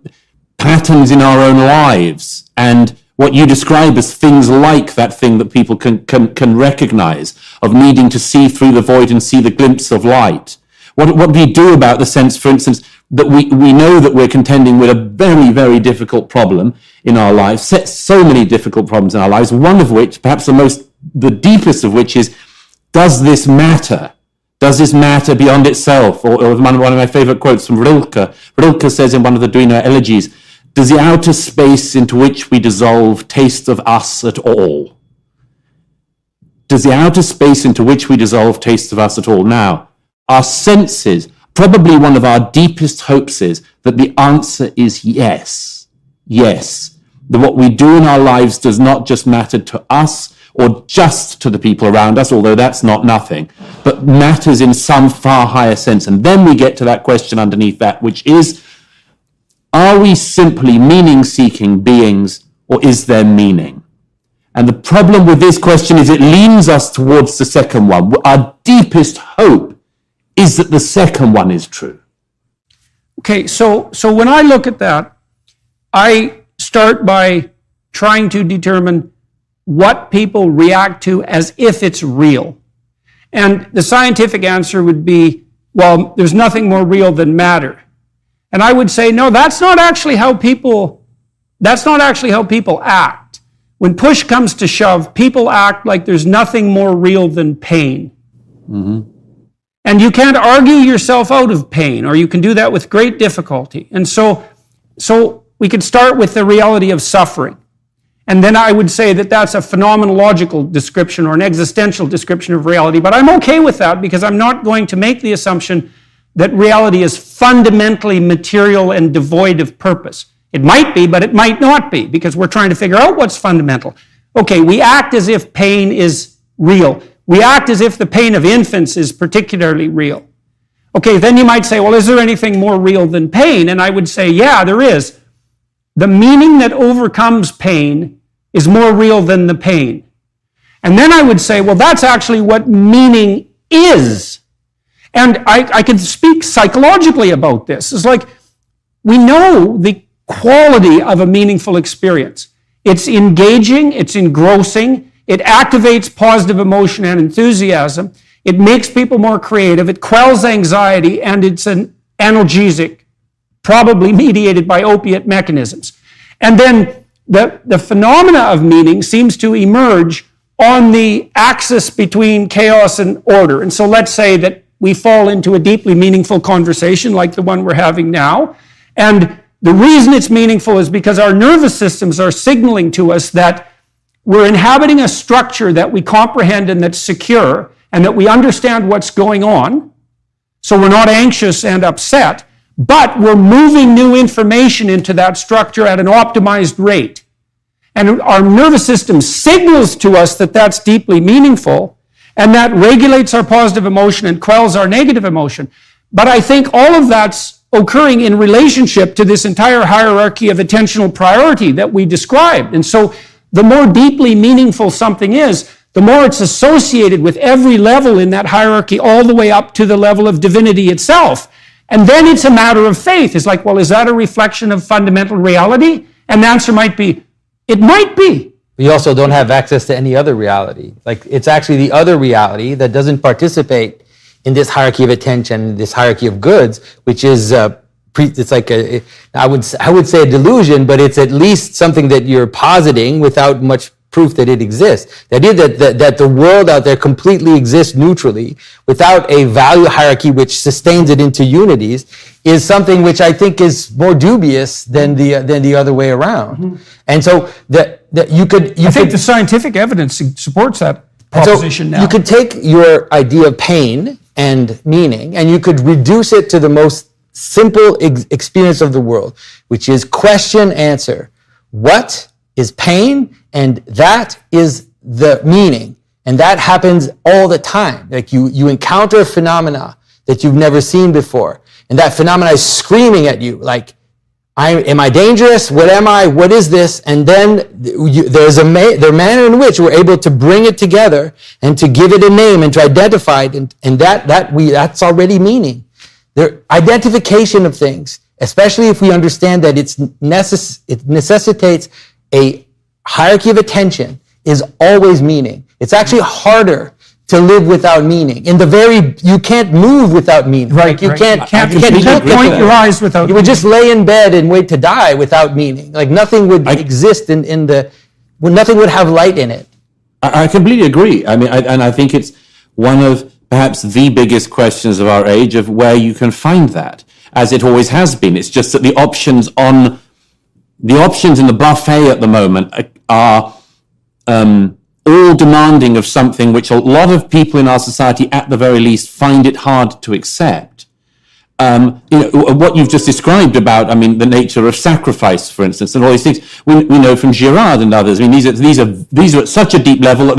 C: patterns in our own lives, and what you describe as things like that thing that people can recognize, of needing to see through the void and see the glimpse of light? What do we do about the sense, for instance, that we know that we're contending with a very, very difficult problem in our lives, so many difficult problems in our lives, one of which, perhaps the deepest of which is, does this matter? Does this matter beyond itself? Or one of my favorite quotes from Rilke. Rilke says in one of the Duino elegies, does the outer space into which we dissolve taste of us at all? Does the outer space into which we dissolve taste of us at all? Now, our senses, probably one of our deepest hopes is that the answer is yes. Yes. That what we do in our lives does not just matter to us or just to the people around us, although that's not nothing, but matters in some far higher sense. And then we get to that question underneath that, which is, are we simply meaning-seeking beings, or is there meaning? And the problem with this question is it leans us towards the second one. Our deepest hope is that the second one is true.
A: Okay, so when I look at that, I start by trying to determine what people react to as if it's real. And the scientific answer would be, well, there's nothing more real than matter. And I would say, no, that's not actually how people act. When push comes to shove, people act like there's nothing more real than pain. Mm-hmm. And you can't argue yourself out of pain, or you can do that with great difficulty. And so we could start with the reality of suffering. And then I would say that that's a phenomenological description or an existential description of reality. But I'm okay with that because I'm not going to make the assumption that reality is fundamentally material and devoid of purpose. It might be, but it might not be, because we're trying to figure out what's fundamental. Okay, we act as if pain is real. We act as if the pain of infants is particularly real. Okay, then you might say, well, is there anything more real than pain? And I would say, yeah, there is. The meaning that overcomes pain is more real than the pain. And then I would say, well, that's actually what meaning is. And I could speak psychologically about this. It's like, we know the quality of a meaningful experience. It's engaging, it's engrossing, it activates positive emotion and enthusiasm, it makes people more creative, it quells anxiety, and it's an analgesic, probably mediated by opiate mechanisms. And then the phenomena of meaning seems to emerge on the axis between chaos and order. And so let's say that we fall into a deeply meaningful conversation like the one we're having now. And the reason it's meaningful is because our nervous systems are signaling to us that we're inhabiting a structure that we comprehend and that's secure, and that we understand what's going on. So we're not anxious and upset, but we're moving new information into that structure at an optimized rate. And our nervous system signals to us that that's deeply meaningful, and that regulates our positive emotion and quells our negative emotion. But I think all of that's occurring in relationship to this entire hierarchy of attentional priority that we described. And so the more deeply meaningful something is, the more it's associated with every level in that hierarchy, all the way up to the level of divinity itself. And then it's a matter of faith. It's like, well, is that a reflection of fundamental reality? And the answer might be, it might be.
B: We also don't have access to any other reality. Like, it's actually the other reality that doesn't participate in this hierarchy of attention, this hierarchy of goods, which is it's like I would say a delusion, but it's at least something that you're positing without much proof that it exists. The idea that the world out there completely exists neutrally without a value hierarchy which sustains it into unities is something which I think is more dubious than the other way around. Mm-hmm. And so that you could
A: I think the scientific evidence supports that proposition now.
B: You could take your idea of pain and meaning, and you could reduce it to the most simple experience of the world, which is question, answer. What is pain? And that is the meaning. And that happens all the time. Like you encounter a phenomena that you've never seen before. And that phenomena is screaming at you, like, am I dangerous? What am I? What is this? And then there's a manner in which we're able to bring it together and to give it a name and to identify it. And that's already meaning. Their identification of things, especially if we understand that it necessitates a hierarchy of attention, is always meaning. It's actually harder to live without meaning. You can't move without meaning.
A: Right,
B: Like you
A: right.
B: can't,
A: You can't
B: look
A: point
B: at
A: your
B: it.
A: eyes without
B: You would
A: meaning.
B: just lay in bed and wait to die without meaning. Like nothing would exist nothing would have light in it.
C: I completely agree. I mean, I think it's one of perhaps the biggest questions of our age of where you can find that, as it always has been. It's just that the options in the buffet at the moment are all demanding of something which a lot of people in our society, at the very least, find it hard to accept. What you've just described about, I mean, the nature of sacrifice, for instance, and all these things, we know from Girard and others. I mean, these are at such a deep level that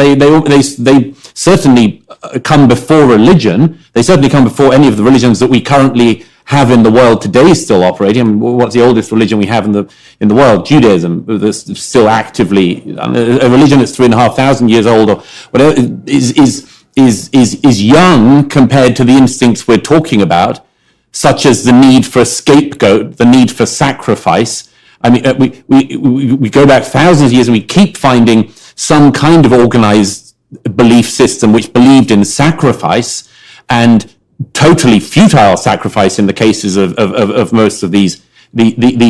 C: they certainly come before religion. They certainly come before any of the religions that we currently have in the world today still operating. I mean, what's the oldest religion we have in the world? Judaism, that's still actively a religion that's 3,500 years old or whatever is young compared to the instincts we're talking about, such as the need for a scapegoat, the need for sacrifice. I mean, we go back thousands of years and we keep finding some kind of organized belief system which believed in sacrifice, and totally futile sacrifice in the cases of most of these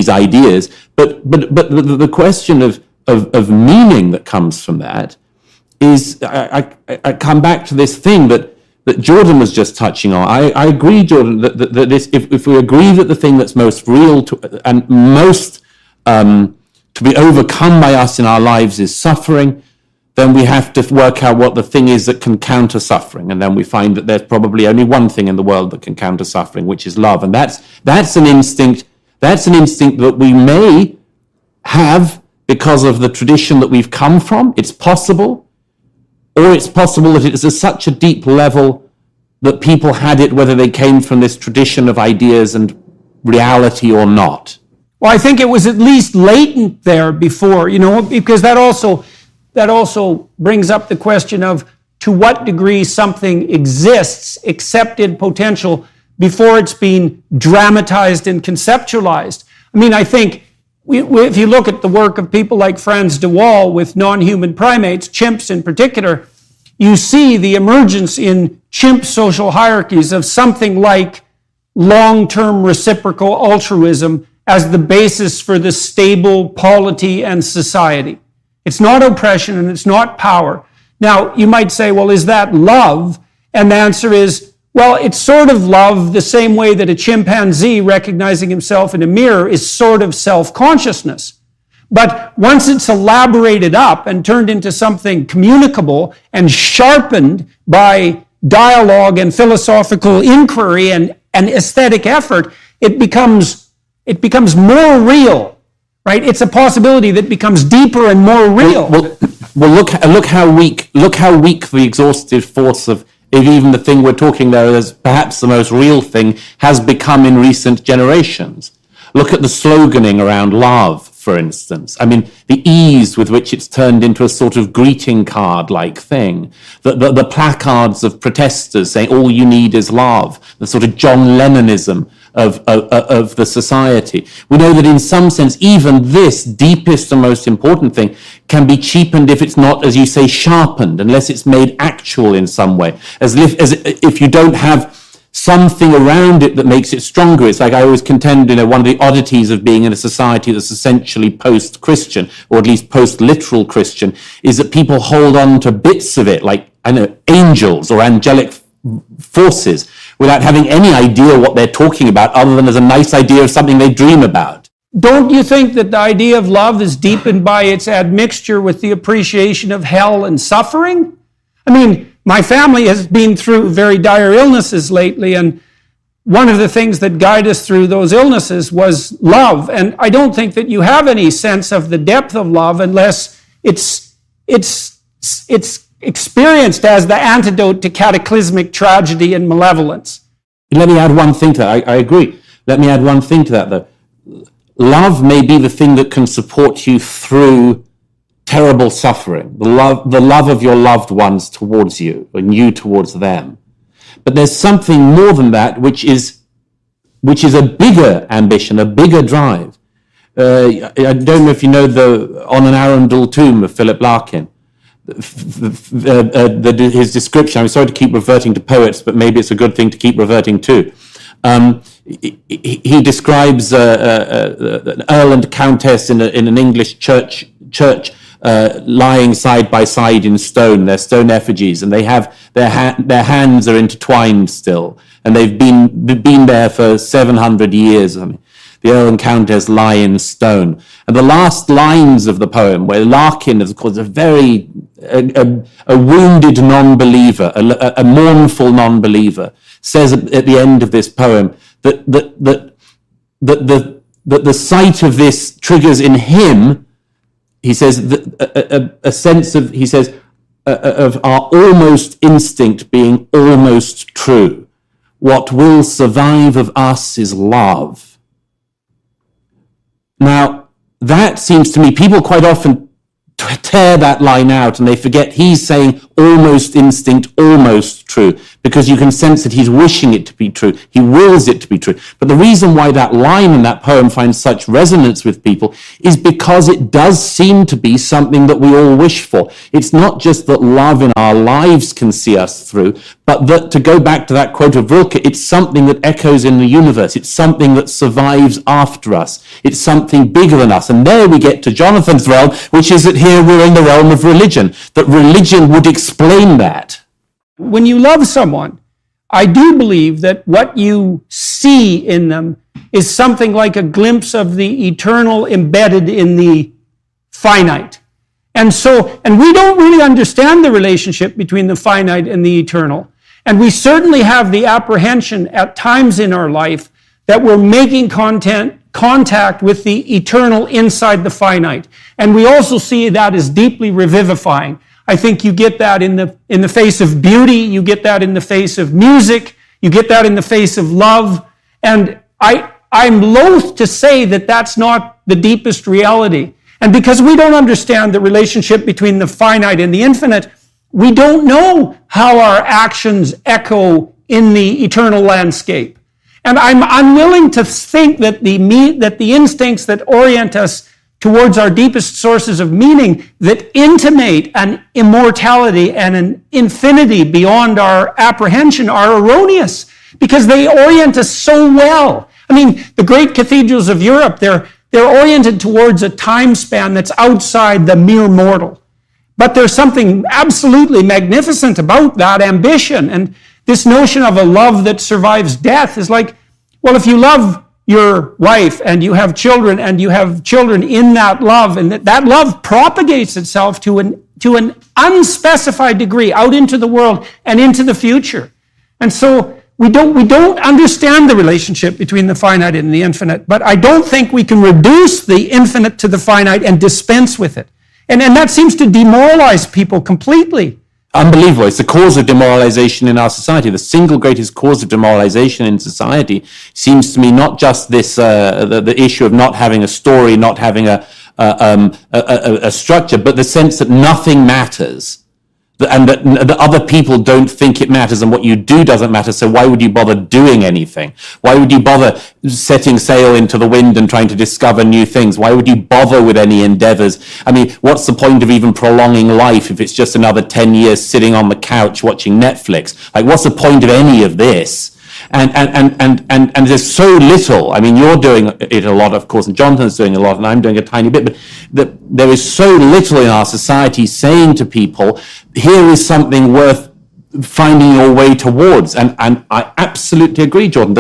C: ideas. But the question of meaning that comes from that is, I come back to this thing that Jordan was just touching on. I agree, Jordan, that this, if we agree that the thing that's most real and most to be overcome by us in our lives is suffering, then we have to work out what the thing is that can counter suffering. And then we find that there's probably only one thing in the world that can counter suffering, which is love. And that's an instinct that we may have because of the tradition that we've come from. It's possible. Or it's possible that it's at such a deep level that people had it whether they came from this tradition of ideas and reality or not.
A: Well, I think it was at least latent there before, because that also brings up the question of to what degree something exists, accepted potential, before it's been dramatized and conceptualized. I mean, I think if you look at the work of people like Frans de Waal with non-human primates, chimps in particular, you see the emergence in chimp social hierarchies of something like long-term reciprocal altruism as the basis for the stable polity and society. It's not oppression and it's not power. Now, you might say, well, is that love? And the answer is, well, it's sort of love the same way that a chimpanzee recognizing himself in a mirror is sort of self-consciousness. But once it's elaborated up and turned into something communicable and sharpened by dialogue and philosophical inquiry and aesthetic effort, it becomes more real, right? It's a possibility that becomes deeper and more real.
C: Well, look how weak the exhaustive force of even the thing we're talking there as perhaps the most real thing has become in recent generations. Look at the sloganing around love, for instance. I mean, the ease with which it's turned into a sort of greeting card-like thing. The placards of protesters saying all you need is love. The sort of John Lennonism of the society. We know that in some sense, even this deepest and most important thing can be cheapened if it's not, as you say, sharpened, unless it's made actual in some way. As if you don't have something around it that makes it stronger. It's like I always contend, one of the oddities of being in a society that's essentially post-Christian, or at least post-literal Christian, is that people hold on to bits of it, like, angels or angelic forces, without having any idea what they're talking about, other than as a nice idea of something they dream about.
A: Don't you think that the idea of love is deepened by its admixture with the appreciation of hell and suffering? I mean, my family has been through very dire illnesses lately, and one of the things that guided us through those illnesses was love. And I don't think that you have any sense of the depth of love unless it's experienced as the antidote to cataclysmic tragedy and malevolence.
C: Let me add one thing to that. I agree. Let me add one thing to that, though. Love may be the thing that can support you through terrible suffering, the love of your loved ones towards you, and you towards them. But there's something more than that, which is which is a bigger ambition, a bigger drive. I don't know if you know the On an Arundel Tomb of Philip Larkin. His description, I'm sorry to keep reverting to poets, but maybe it's a good thing to keep reverting to. He describes an earl and countess in an English church lying side by side in stone, their stone effigies, and they have their hands are intertwined still, and they've been there for 700 years. I mean, the Earl and Countess lie in stone. And the last lines of the poem, where Larkin is, of course, a wounded non-believer, a mournful non-believer, says at the end of this poem that the sight of this triggers in him, he says, a sense of, he says, of our almost instinct being almost true. What will survive of us is love. Now, that seems to me, people quite often tear that line out and they forget he's saying almost instinct, almost true, because you can sense that he's wishing it to be true. He wills it to be true. But the reason why that line in that poem finds such resonance with people is because it does seem to be something that we all wish for. It's not just that love in our lives can see us through, but that, to go back to that quote of Rilke, it's something that echoes in the universe. It's something that survives after us. It's something bigger than us. And there we get to Jonathan's realm, which is that here we're in the realm of religion, that religion would explain that.
A: When you love someone, I do believe that what you see in them is something like a glimpse of the eternal embedded in the finite. And we don't really understand the relationship between the finite and the eternal. And we certainly have the apprehension at times in our life that we're making contact with the eternal inside the finite. And we also see that as deeply revivifying. I think you get that in the face of beauty, you get that in the face of music, you get that in the face of love. And I'm loath to say that that's not the deepest reality. And because we don't understand the relationship between the finite and the infinite, we don't know how our actions echo in the eternal landscape. And I'm unwilling to think that the instincts that orient us towards our deepest sources of meaning, that intimate an immortality and an infinity beyond our apprehension, are erroneous, because they orient us so well. I mean, the great cathedrals of Europe, they're oriented towards a time span that's outside the mere mortal. But there's something absolutely magnificent about that ambition. And this notion of a love that survives death is like, well, if you love your wife and you have children in that love, and that love propagates itself to an unspecified degree out into the world and into the future. And so we don't understand the relationship between the finite and the infinite, but I don't think we can reduce the infinite to the finite and dispense with it. And that seems to demoralize people completely.
C: Unbelievable. It's the cause of demoralization in our society. The single greatest cause of demoralization in society seems to me not just this the issue of not having a story, not having a structure, but the sense that nothing matters, and that other people don't think it matters, and what you do doesn't matter, so why would you bother doing anything? Why would you bother setting sail into the wind and trying to discover new things? Why would you bother with any endeavors? I mean, what's the point of even prolonging life if it's just another 10 years sitting on the couch watching Netflix? Like, what's the point of any of this? And there's so little. I mean, you're doing it a lot, of course, and Jonathan's doing a lot, and I'm doing a tiny bit, but there is so little in our society saying to people, here is something worth finding your way towards. And I absolutely agree, Jordan.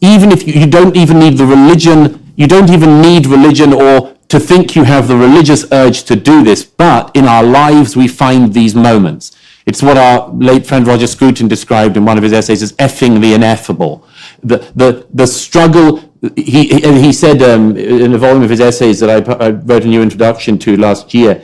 C: Even if you don't even need the religion, you don't even need religion or to think you have the religious urge to do this, but in our lives we find these moments. It's what our late friend Roger Scruton described in one of his essays as effing the ineffable. The struggle, he said in a volume of his essays that I wrote a new introduction to last year,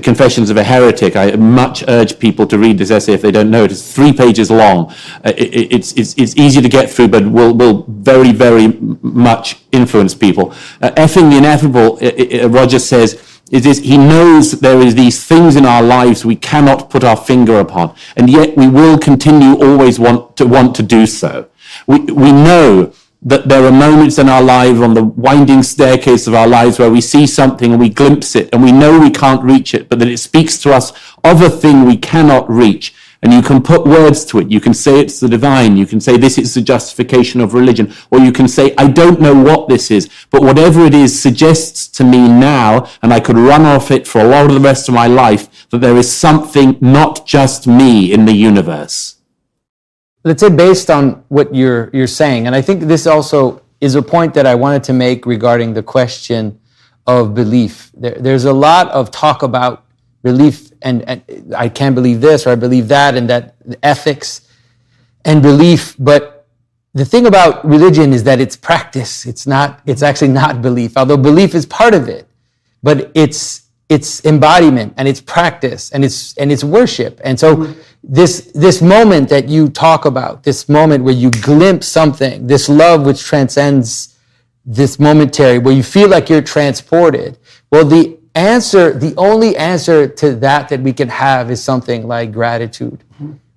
C: Confessions of a Heretic. I much urge people to read this essay if they don't know it. It's 3 pages long. It's easy to get through, but will very, very much influence people. Effing the ineffable, Roger says, is this: he knows that there is these things in our lives we cannot put our finger upon, and yet we will continue always want to do so. We know that there are moments in our life, on the winding staircase of our lives, where we see something and we glimpse it and we know we can't reach it, but that it speaks to us of a thing we cannot reach. And you can put words to it. You can say it's the divine. You can say this is the justification of religion. Or you can say, I don't know what this is, but whatever it is suggests to me now, and I could run off it for a lot of the rest of my life, that there is something not just me in the universe.
B: Let's say based on what you're saying, and I think this also is a point that I wanted to make regarding the question of belief. There's a lot of talk about belief, and I can't believe this or I believe that, and that ethics and belief. But the thing about religion is that it's practice. It's actually not belief, although belief is part of it, but it's embodiment and it's practice and it's worship. And so this moment that you talk about, this moment where you glimpse something, this love which transcends this momentary, where you feel like you're transported. Well, the only answer to that we can have is something like gratitude,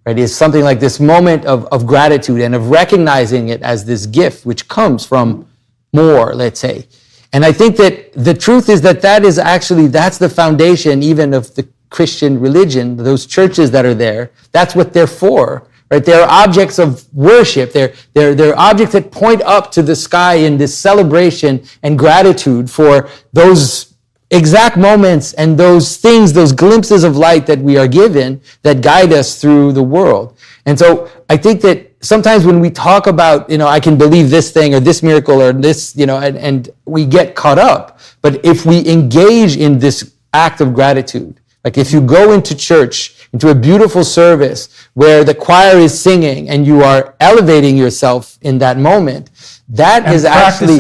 B: right? It's something like this moment of gratitude and of recognizing it as this gift which comes from more, let's say. And I think that the truth is that that's the foundation even of the Christian religion, those churches that are there. That's what they're for, right? They're objects of worship. They're objects that point up to the sky in this celebration and gratitude for those exact moments and those things, those glimpses of light that we are given that guide us through the world. And so I think that sometimes when we talk about, I can believe this thing or this miracle or this, and we get caught up. But if we engage in this act of gratitude, like if you go into church, into a beautiful service where the choir is singing and you are elevating yourself in that moment, that is actually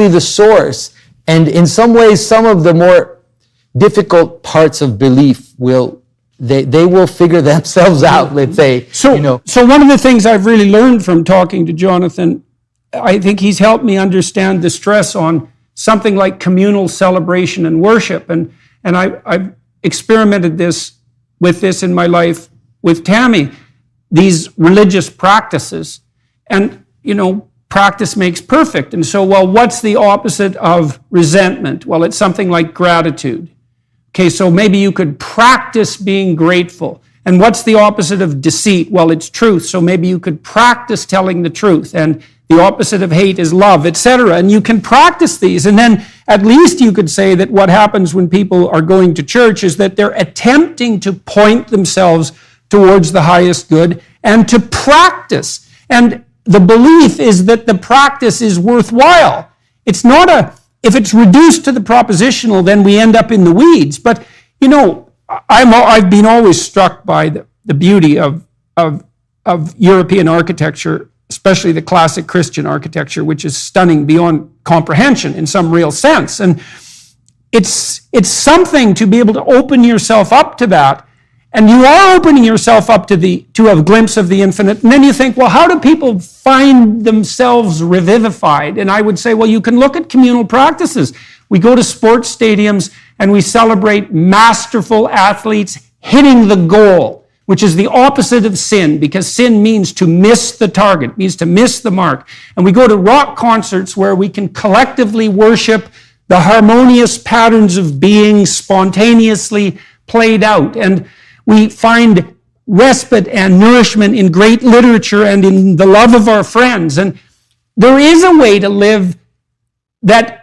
B: the source. And in some ways, some of the more difficult parts of belief they will figure themselves out, let's say.
A: So one of the things I've really learned from talking to Jonathan, I think he's helped me understand the stress on something like communal celebration and worship. And I've experimented with this in my life with Tammy, these religious practices. And, practice makes perfect. And so, what's the opposite of resentment? Well, it's something like gratitude. Okay, so maybe you could practice being grateful. And what's the opposite of deceit? Well, it's truth. So maybe you could practice telling the truth. And the opposite of hate is love, etc. And you can practice these. And then at least you could say that what happens when people are going to church is that they're attempting to point themselves towards the highest good and to practice. And the belief is that the practice is worthwhile. It's not if it's reduced to the propositional, then we end up in the weeds. But, I've been always struck by the beauty of European architecture, especially the classic Christian architecture, which is stunning beyond comprehension in some real sense. And it's something to be able to open yourself up to that. And you are opening yourself up to a glimpse of the infinite. And then you think, well, how do people find themselves revivified? And I would say, well, you can look at communal practices. We go to sports stadiums and we celebrate masterful athletes hitting the goal, which is the opposite of sin, because sin means to miss the target, means to miss the mark. And we go to rock concerts where we can collectively worship the harmonious patterns of being spontaneously played out. And we find respite and nourishment in great literature and in the love of our friends. And there is a way to live that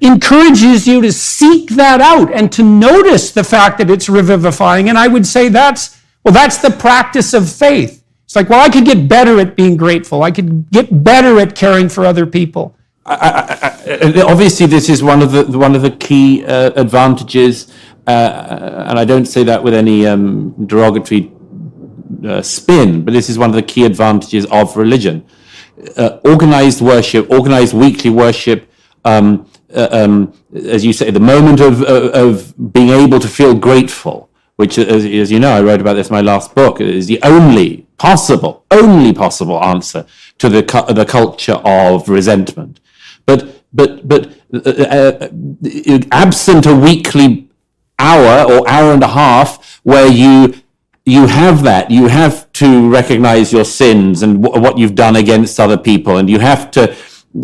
A: encourages you to seek that out and to notice the fact that it's revivifying. And I would say that's the practice of faith. It's like, I could get better at being grateful. I could get better at caring for other people.
C: Obviously, this is one of the key advantages. And I don't say that with any derogatory spin, but this is one of the key advantages of religion. Organized worship, organized weekly worship, as you say, the moment of being able to feel grateful, which, as you know, I wrote about this in my last book, is the only possible answer to the culture of resentment. But absent a weekly hour or hour and a half where you you have that. You have to recognize your sins and what you've done against other people, and you have to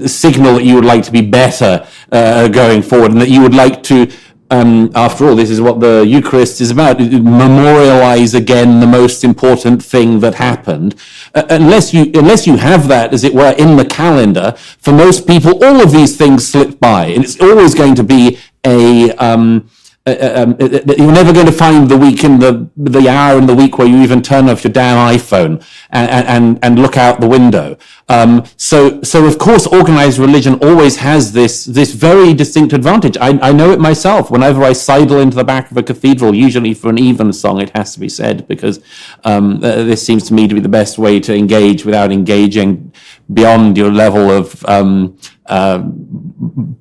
C: signal that you would like to be better going forward, and that you would like to, after all, this is what the Eucharist is about, memorialize again the most important thing that happened. Unless you have that, as it were, in the calendar, for most people, all of these things slip by, and it's always going to be you're never going to find the week in the hour in the week where you even turn off your damn iPhone and look out the window. So of course, organized religion always has this very distinct advantage. I know it myself. Whenever I sidle into the back of a cathedral, usually for an evensong, it has to be said, because this seems to me to be the best way to engage without engaging beyond your level of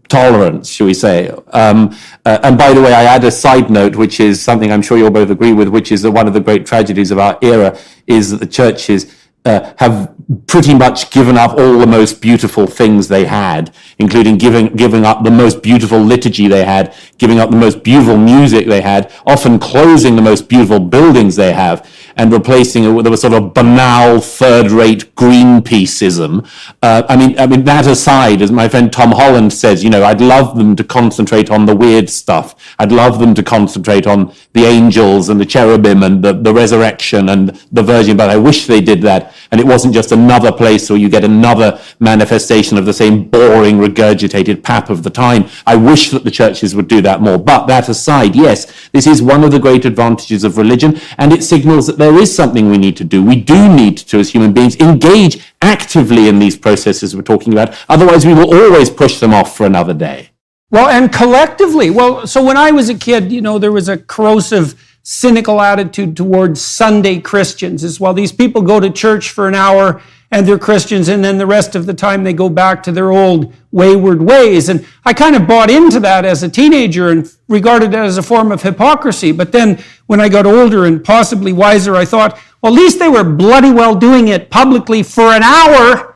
C: tolerance, shall we say. And by the way, I add a side note, which is something I'm sure you'll both agree with, which is that one of the great tragedies of our era is that the churches have pretty much given up all the most beautiful things they had, including giving up the most beautiful liturgy they had, giving up the most beautiful music they had, often closing the most beautiful buildings they have, and replacing it with a sort of banal third-rate Greenpeaceism. I mean that aside, as my friend Tom Holland says, I'd love them to concentrate on the weird stuff. I'd love them to concentrate on the angels and the cherubim and the resurrection and the Virgin, but I wish they did that. And it wasn't just another place where you get another manifestation of the same boring, regurgitated pap of the time. I wish that the churches would do that more. But that aside, yes, this is one of the great advantages of religion, and it signals that there is something we need to do. We do need to, as human beings, engage actively in these processes we're talking about. Otherwise, we will always push them off for another day.
A: Well, and collectively, so when I was a kid, there was a corrosive, cynical attitude towards Sunday Christians as well. These people go to church for an hour and they're Christians, and then the rest of the time they go back to their old wayward ways. And I kind of bought into that as a teenager and regarded it as a form of hypocrisy. But then when I got older and possibly wiser, I thought, well, at least they were bloody well doing it publicly for an hour.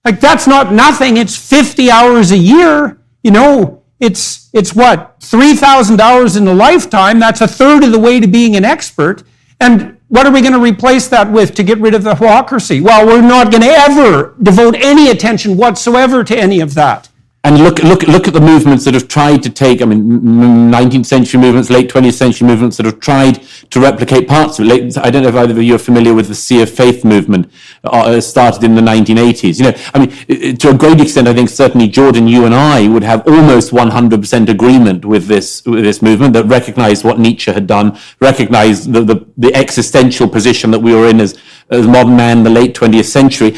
A: Like, that's not nothing. It's 50 hours a year. It's what, $3,000 in a lifetime. That's a third of the way to being an expert. And what are we going to replace that with to get rid of the hypocrisy? Well, we're not going to ever devote any attention whatsoever to any of that.
C: And look at the movements that have tried to take, 19th century movements, late 20th century movements that have tried to replicate parts of it. I don't know if either of you are familiar with the Sea of Faith movement, started in the 1980s. To a great extent, I think certainly Jordan, you and I would have almost 100% agreement with this movement that recognized what Nietzsche had done, recognized the existential position that we were in as modern man in the late 20th century.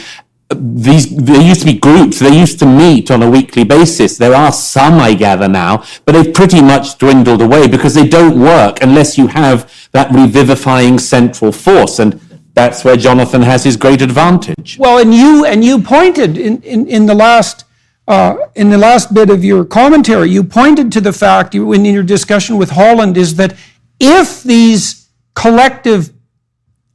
C: There used to be groups, they used to meet on a weekly basis. There are some, I gather, now, but they've pretty much dwindled away because they don't work unless you have that revivifying central force, and that's where Jonathan has his great advantage.
A: Well, and you pointed in the last bit of your commentary, you pointed to the fact in your discussion with Holland is that if these collective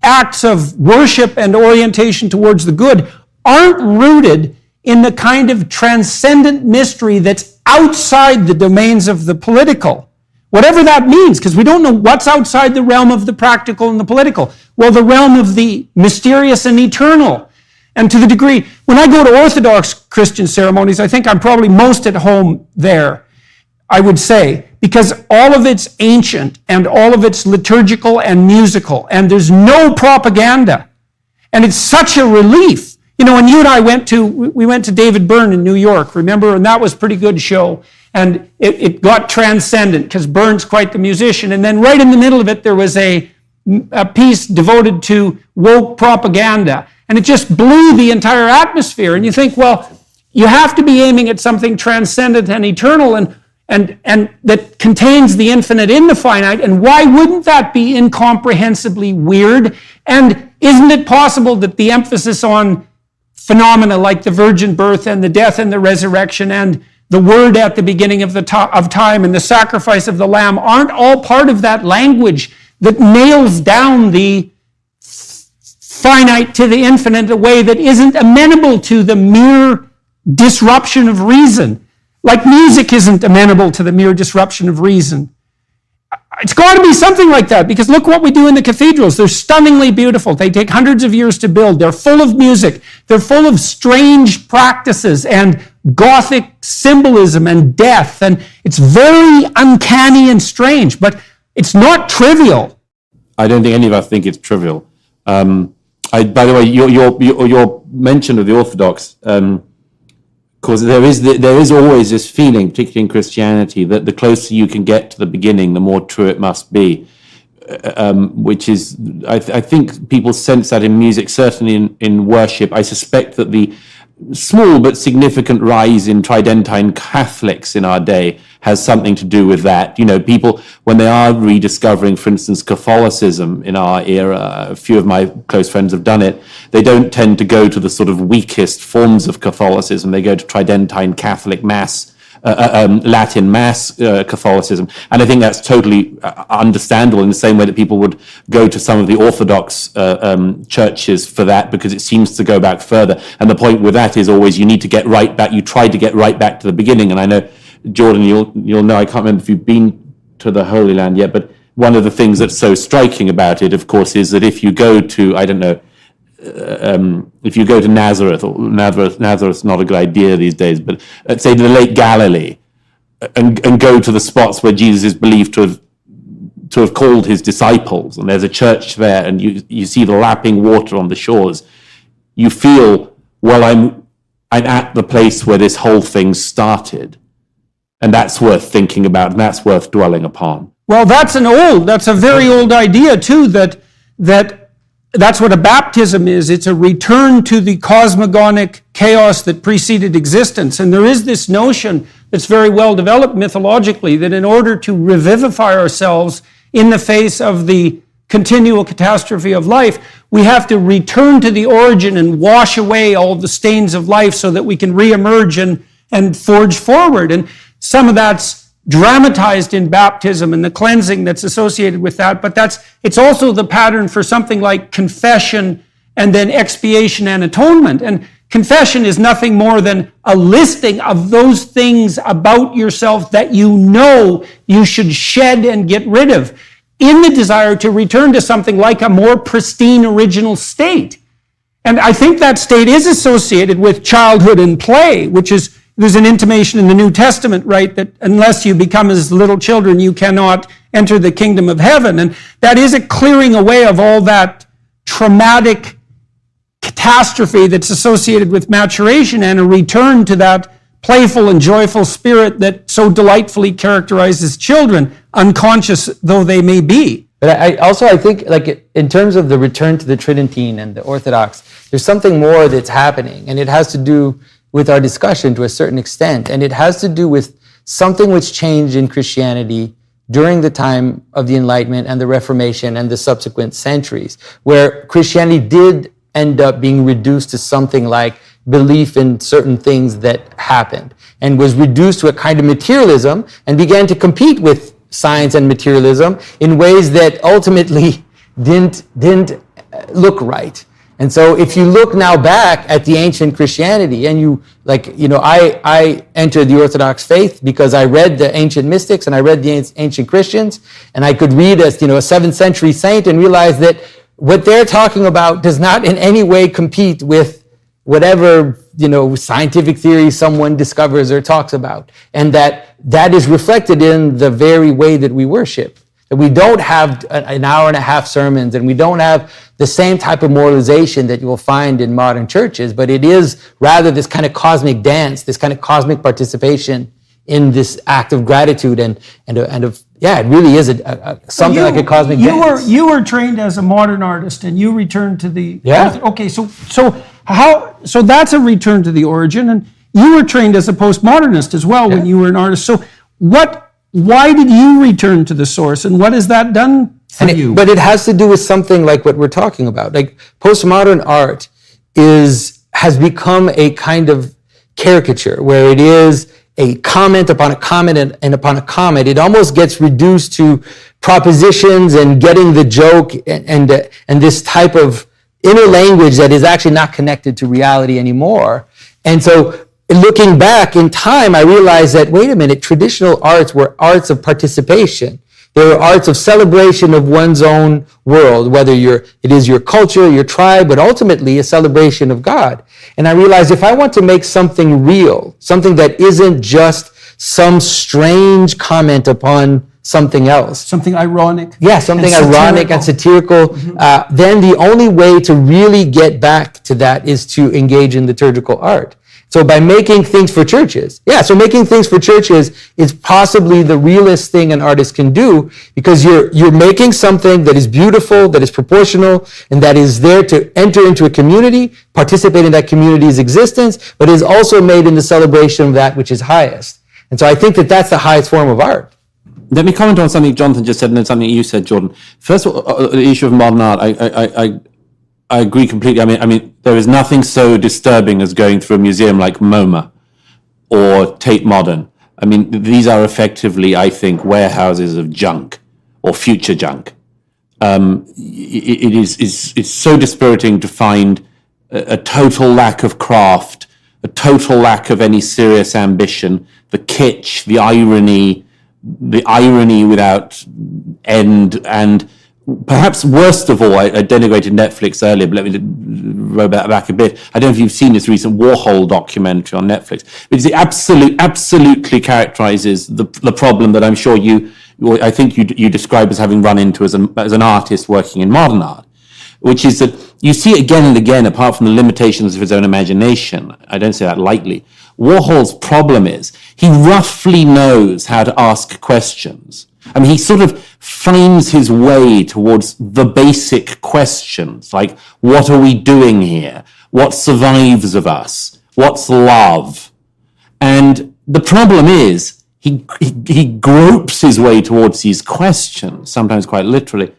A: acts of worship and orientation towards the good aren't rooted in the kind of transcendent mystery that's outside the domains of the political, whatever that means, because we don't know what's outside the realm of the practical and the political. Well, the realm of the mysterious and eternal. And to the degree, when I go to Orthodox Christian ceremonies, I think I'm probably most at home there, I would say, because all of it's ancient and all of it's liturgical and musical, and there's no propaganda. And it's such a relief. When you and I went to David Byrne in New York, remember? And that was a pretty good show. And it got transcendent because Byrne's quite the musician. And then right in the middle of it, there was a piece devoted to woke propaganda. And it just blew the entire atmosphere. And you think, well, you have to be aiming at something transcendent and eternal and that contains the infinite in the finite. And why wouldn't that be incomprehensibly weird? And isn't it possible that the emphasis on phenomena like the virgin birth and the death and the resurrection and the word at the beginning of time and the sacrifice of the lamb aren't all part of that language that nails down the finite to the infinite in a way that isn't amenable to the mere disruption of reason? Like music isn't amenable to the mere disruption of reason. It's got to be something like that, because look what we do in the cathedrals. They're stunningly beautiful. They take hundreds of years to build. They're full of music. They're full of strange practices and Gothic symbolism and death. And it's very uncanny and strange, but it's not trivial.
C: I don't think any of us think it's trivial. By the way, your mention of the Orthodox, because there is always this feeling, particularly in Christianity, that the closer you can get to the beginning, the more true it must be. Which is, I think people sense that in music, certainly in worship. I suspect that the small but significant rise in Tridentine Catholics in our day has something to do with that. You know, people, when they are rediscovering, for instance, Catholicism in our era, a few of my close friends have done it, they don't tend to go to the sort of weakest forms of Catholicism. They go to Tridentine Catholic Mass, Latin Mass Catholicism. And I think that's totally understandable, in the same way that people would go to some of the Orthodox churches for that, because it seems to go back further. And the point with that is always you need to get right back. You try to get right back to the beginning. And I know, Jordan, you'll know, I can't remember if you've been to the Holy Land yet, but one of the things that's so striking about it, of course, is that if you go to, I don't know, if you go to Nazareth, or Nazareth's not a good idea these days, but let's say to the Lake Galilee, and go to the spots where Jesus is believed to have called his disciples, and there's a church there, and you see the lapping water on the shores, you feel, well, I'm at the place where this whole thing started, and that's worth thinking about, and that's worth dwelling upon.
A: Well, that's a very old idea too, that's what a baptism is. It's a return to the cosmogonic chaos that preceded existence. And there is this notion that's very well developed mythologically, that in order to revivify ourselves in the face of the continual catastrophe of life, we have to return to the origin and wash away all the stains of life so that we can reemerge and forge forward. And some of that's dramatized in baptism and the cleansing that's associated with that, but it's also the pattern for something like confession and then expiation and atonement. And confession is nothing more than a listing of those things about yourself that you know you should shed and get rid of, in the desire to return to something like a more pristine original state. And I think that state is associated with childhood and play, which is, there's an intimation in the New Testament, right, that unless you become as little children, you cannot enter the kingdom of heaven. And that is a clearing away of all that traumatic catastrophe that's associated with maturation, and a return to that playful and joyful spirit that so delightfully characterizes children, unconscious though they may be.
B: But I think, like, in terms of the return to the Tridentine and the Orthodox, there's something more that's happening, and it has to do with our discussion to a certain extent. And it has to do with something which changed in Christianity during the time of the Enlightenment and the Reformation and the subsequent centuries, where Christianity did end up being reduced to something like belief in certain things that happened, and was reduced to a kind of materialism, and began to compete with science and materialism in ways that ultimately didn't look right. And so if you look now back at the ancient Christianity, and I entered the Orthodox faith because I read the ancient mystics and I read the ancient Christians, and I could read a 7th century saint and realize that what they're talking about does not in any way compete with whatever, scientific theory someone discovers or talks about. And that is reflected in the very way that we worship. That we don't have an hour and a half sermons, and we don't have the same type of moralization that you will find in modern churches, but it is rather this kind of cosmic dance, this kind of cosmic participation in this act of gratitude and it really is something like a cosmic dance.
A: You were trained as a modern artist, and you returned to the okay. So that's a return to the origin, and you were trained as a postmodernist as well when you were an artist. So why did you return to the source, and what has that done for you?
B: But it has to do with something like what we're talking about. Like, postmodern art has become a kind of caricature, where it is a comment upon a comment and upon a comment. It almost gets reduced to propositions and getting the joke and this type of inner language that is actually not connected to reality anymore. And so, looking back in time, I realized that, wait a minute, traditional arts were arts of participation. There are arts of celebration of one's own world, whether it is your culture, your tribe, but ultimately a celebration of God. And I realized if I want to make something real, something that isn't just some strange comment upon something else.
A: Something ironic.
B: Yeah, something
A: and
B: ironic and satirical. Then the only way to really get back to that is to engage in liturgical art. So by making things for churches. So making things for churches is possibly the realest thing an artist can do, because you're making something that is beautiful, that is proportional, and that is there to enter into a community, participate in that community's existence, but is also made in the celebration of that which is highest. And so I think that that's the highest form of art.
C: Let me comment on something Jonathan just said and then something you said, Jordan. First of all, the issue of modern art, I agree completely. I mean, there is nothing so disturbing as going through a museum like MoMA or Tate Modern. I mean, these are effectively, I think, warehouses of junk or future junk. It's so dispiriting to find a total lack of craft, a total lack of any serious ambition, the kitsch, the irony without end, and perhaps worst of all, I denigrated Netflix earlier, but let me roll back a bit. I don't know if you've seen this recent Warhol documentary on Netflix, because it absolutely characterizes the problem that I'm sure I think you describe as having run into as an artist working in modern art, which is that you see again and again, apart from the limitations of his own imagination, I don't say that lightly, Warhol's problem is he roughly knows how to ask questions. I mean, he sort of finds his way towards the basic questions, like, what are we doing here? What survives of us? What's love? And the problem is, he gropes his way towards these questions, sometimes quite literally,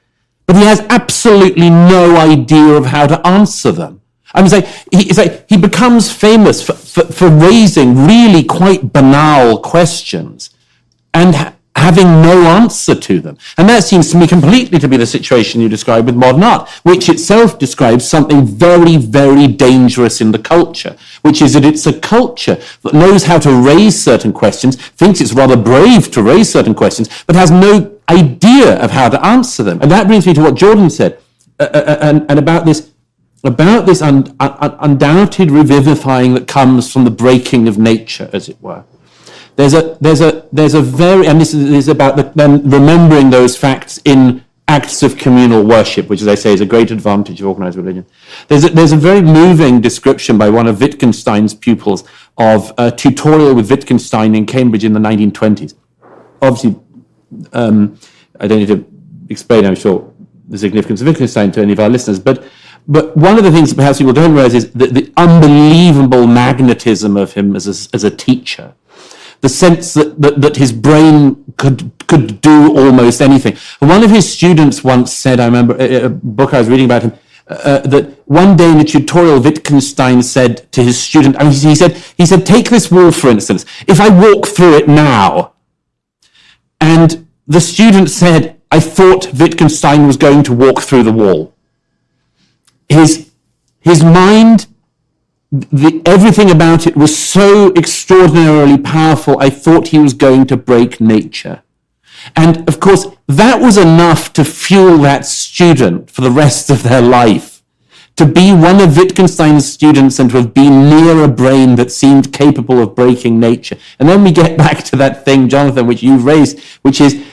C: but he has absolutely no idea of how to answer them. I mean, it's like he becomes famous for raising really quite banal questions and having no answer to them. And that seems to me completely to be the situation you describe with modern art, which itself describes something very, very dangerous in the culture, which is that it's a culture that knows how to raise certain questions, thinks it's rather brave to raise certain questions, but has no idea of how to answer them. And that brings me to what Jordan said, and about this undoubted revivifying that comes from the breaking of nature, as it were. There's a very, and this is about them remembering those facts in acts of communal worship, which, as I say, is a great advantage of organized religion. There's a very moving description by one of Wittgenstein's pupils of a tutorial with Wittgenstein in Cambridge in the 1920s. Obviously, I don't need to explain, I'm sure, the significance of Wittgenstein to any of our listeners, but one of the things that perhaps people don't realize is the unbelievable magnetism of him as a teacher. The sense that his brain could do almost anything. And one of his students once said, I remember a book I was reading about him, that one day in a tutorial, Wittgenstein said to his student, I mean, he said, take this wall, for instance. If I walk through it now, and the student said, I thought Wittgenstein was going to walk through the wall. His mind, everything about it was so extraordinarily powerful, I thought he was going to break nature. And of course, that was enough to fuel that student for the rest of their life. To be one of Wittgenstein's students and to have been near a brain that seemed capable of breaking nature. And then we get back to that thing, Jonathan, which you've raised, which is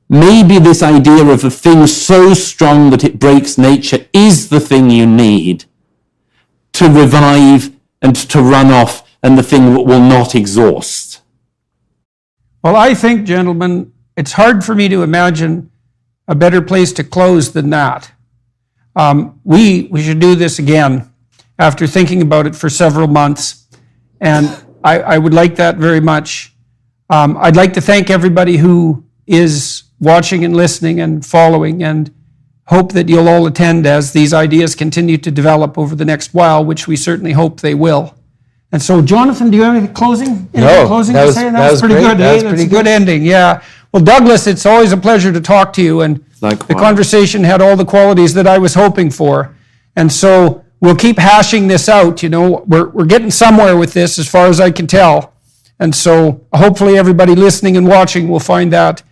C: maybe this idea of a thing so strong that it breaks nature is the thing you need to revive and to run off, and the thing that will not exhaust.
A: Well, I think, gentlemen, it's hard for me to imagine a better place to close than that. We should do this again after thinking about it for several months, and I would like that very much. I'd like to thank everybody who is watching and listening and following, and hope that you'll all attend as these ideas continue to develop over the next while, which we certainly hope they will. And so, Jonathan, do you have any closing?
B: No,
A: closing
B: that
A: to
B: was,
A: say?
B: that was
A: pretty
B: great.
A: good.
B: That's
A: a good ending. Yeah. Well, Douglas, it's always a pleasure to talk to you, and
C: Likewise.
A: The conversation had all the qualities that I was hoping for. And so we'll keep hashing this out. You know, we're getting somewhere with this, as far as I can tell. And so hopefully everybody listening and watching will find that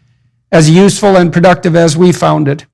A: as useful and productive as we found it.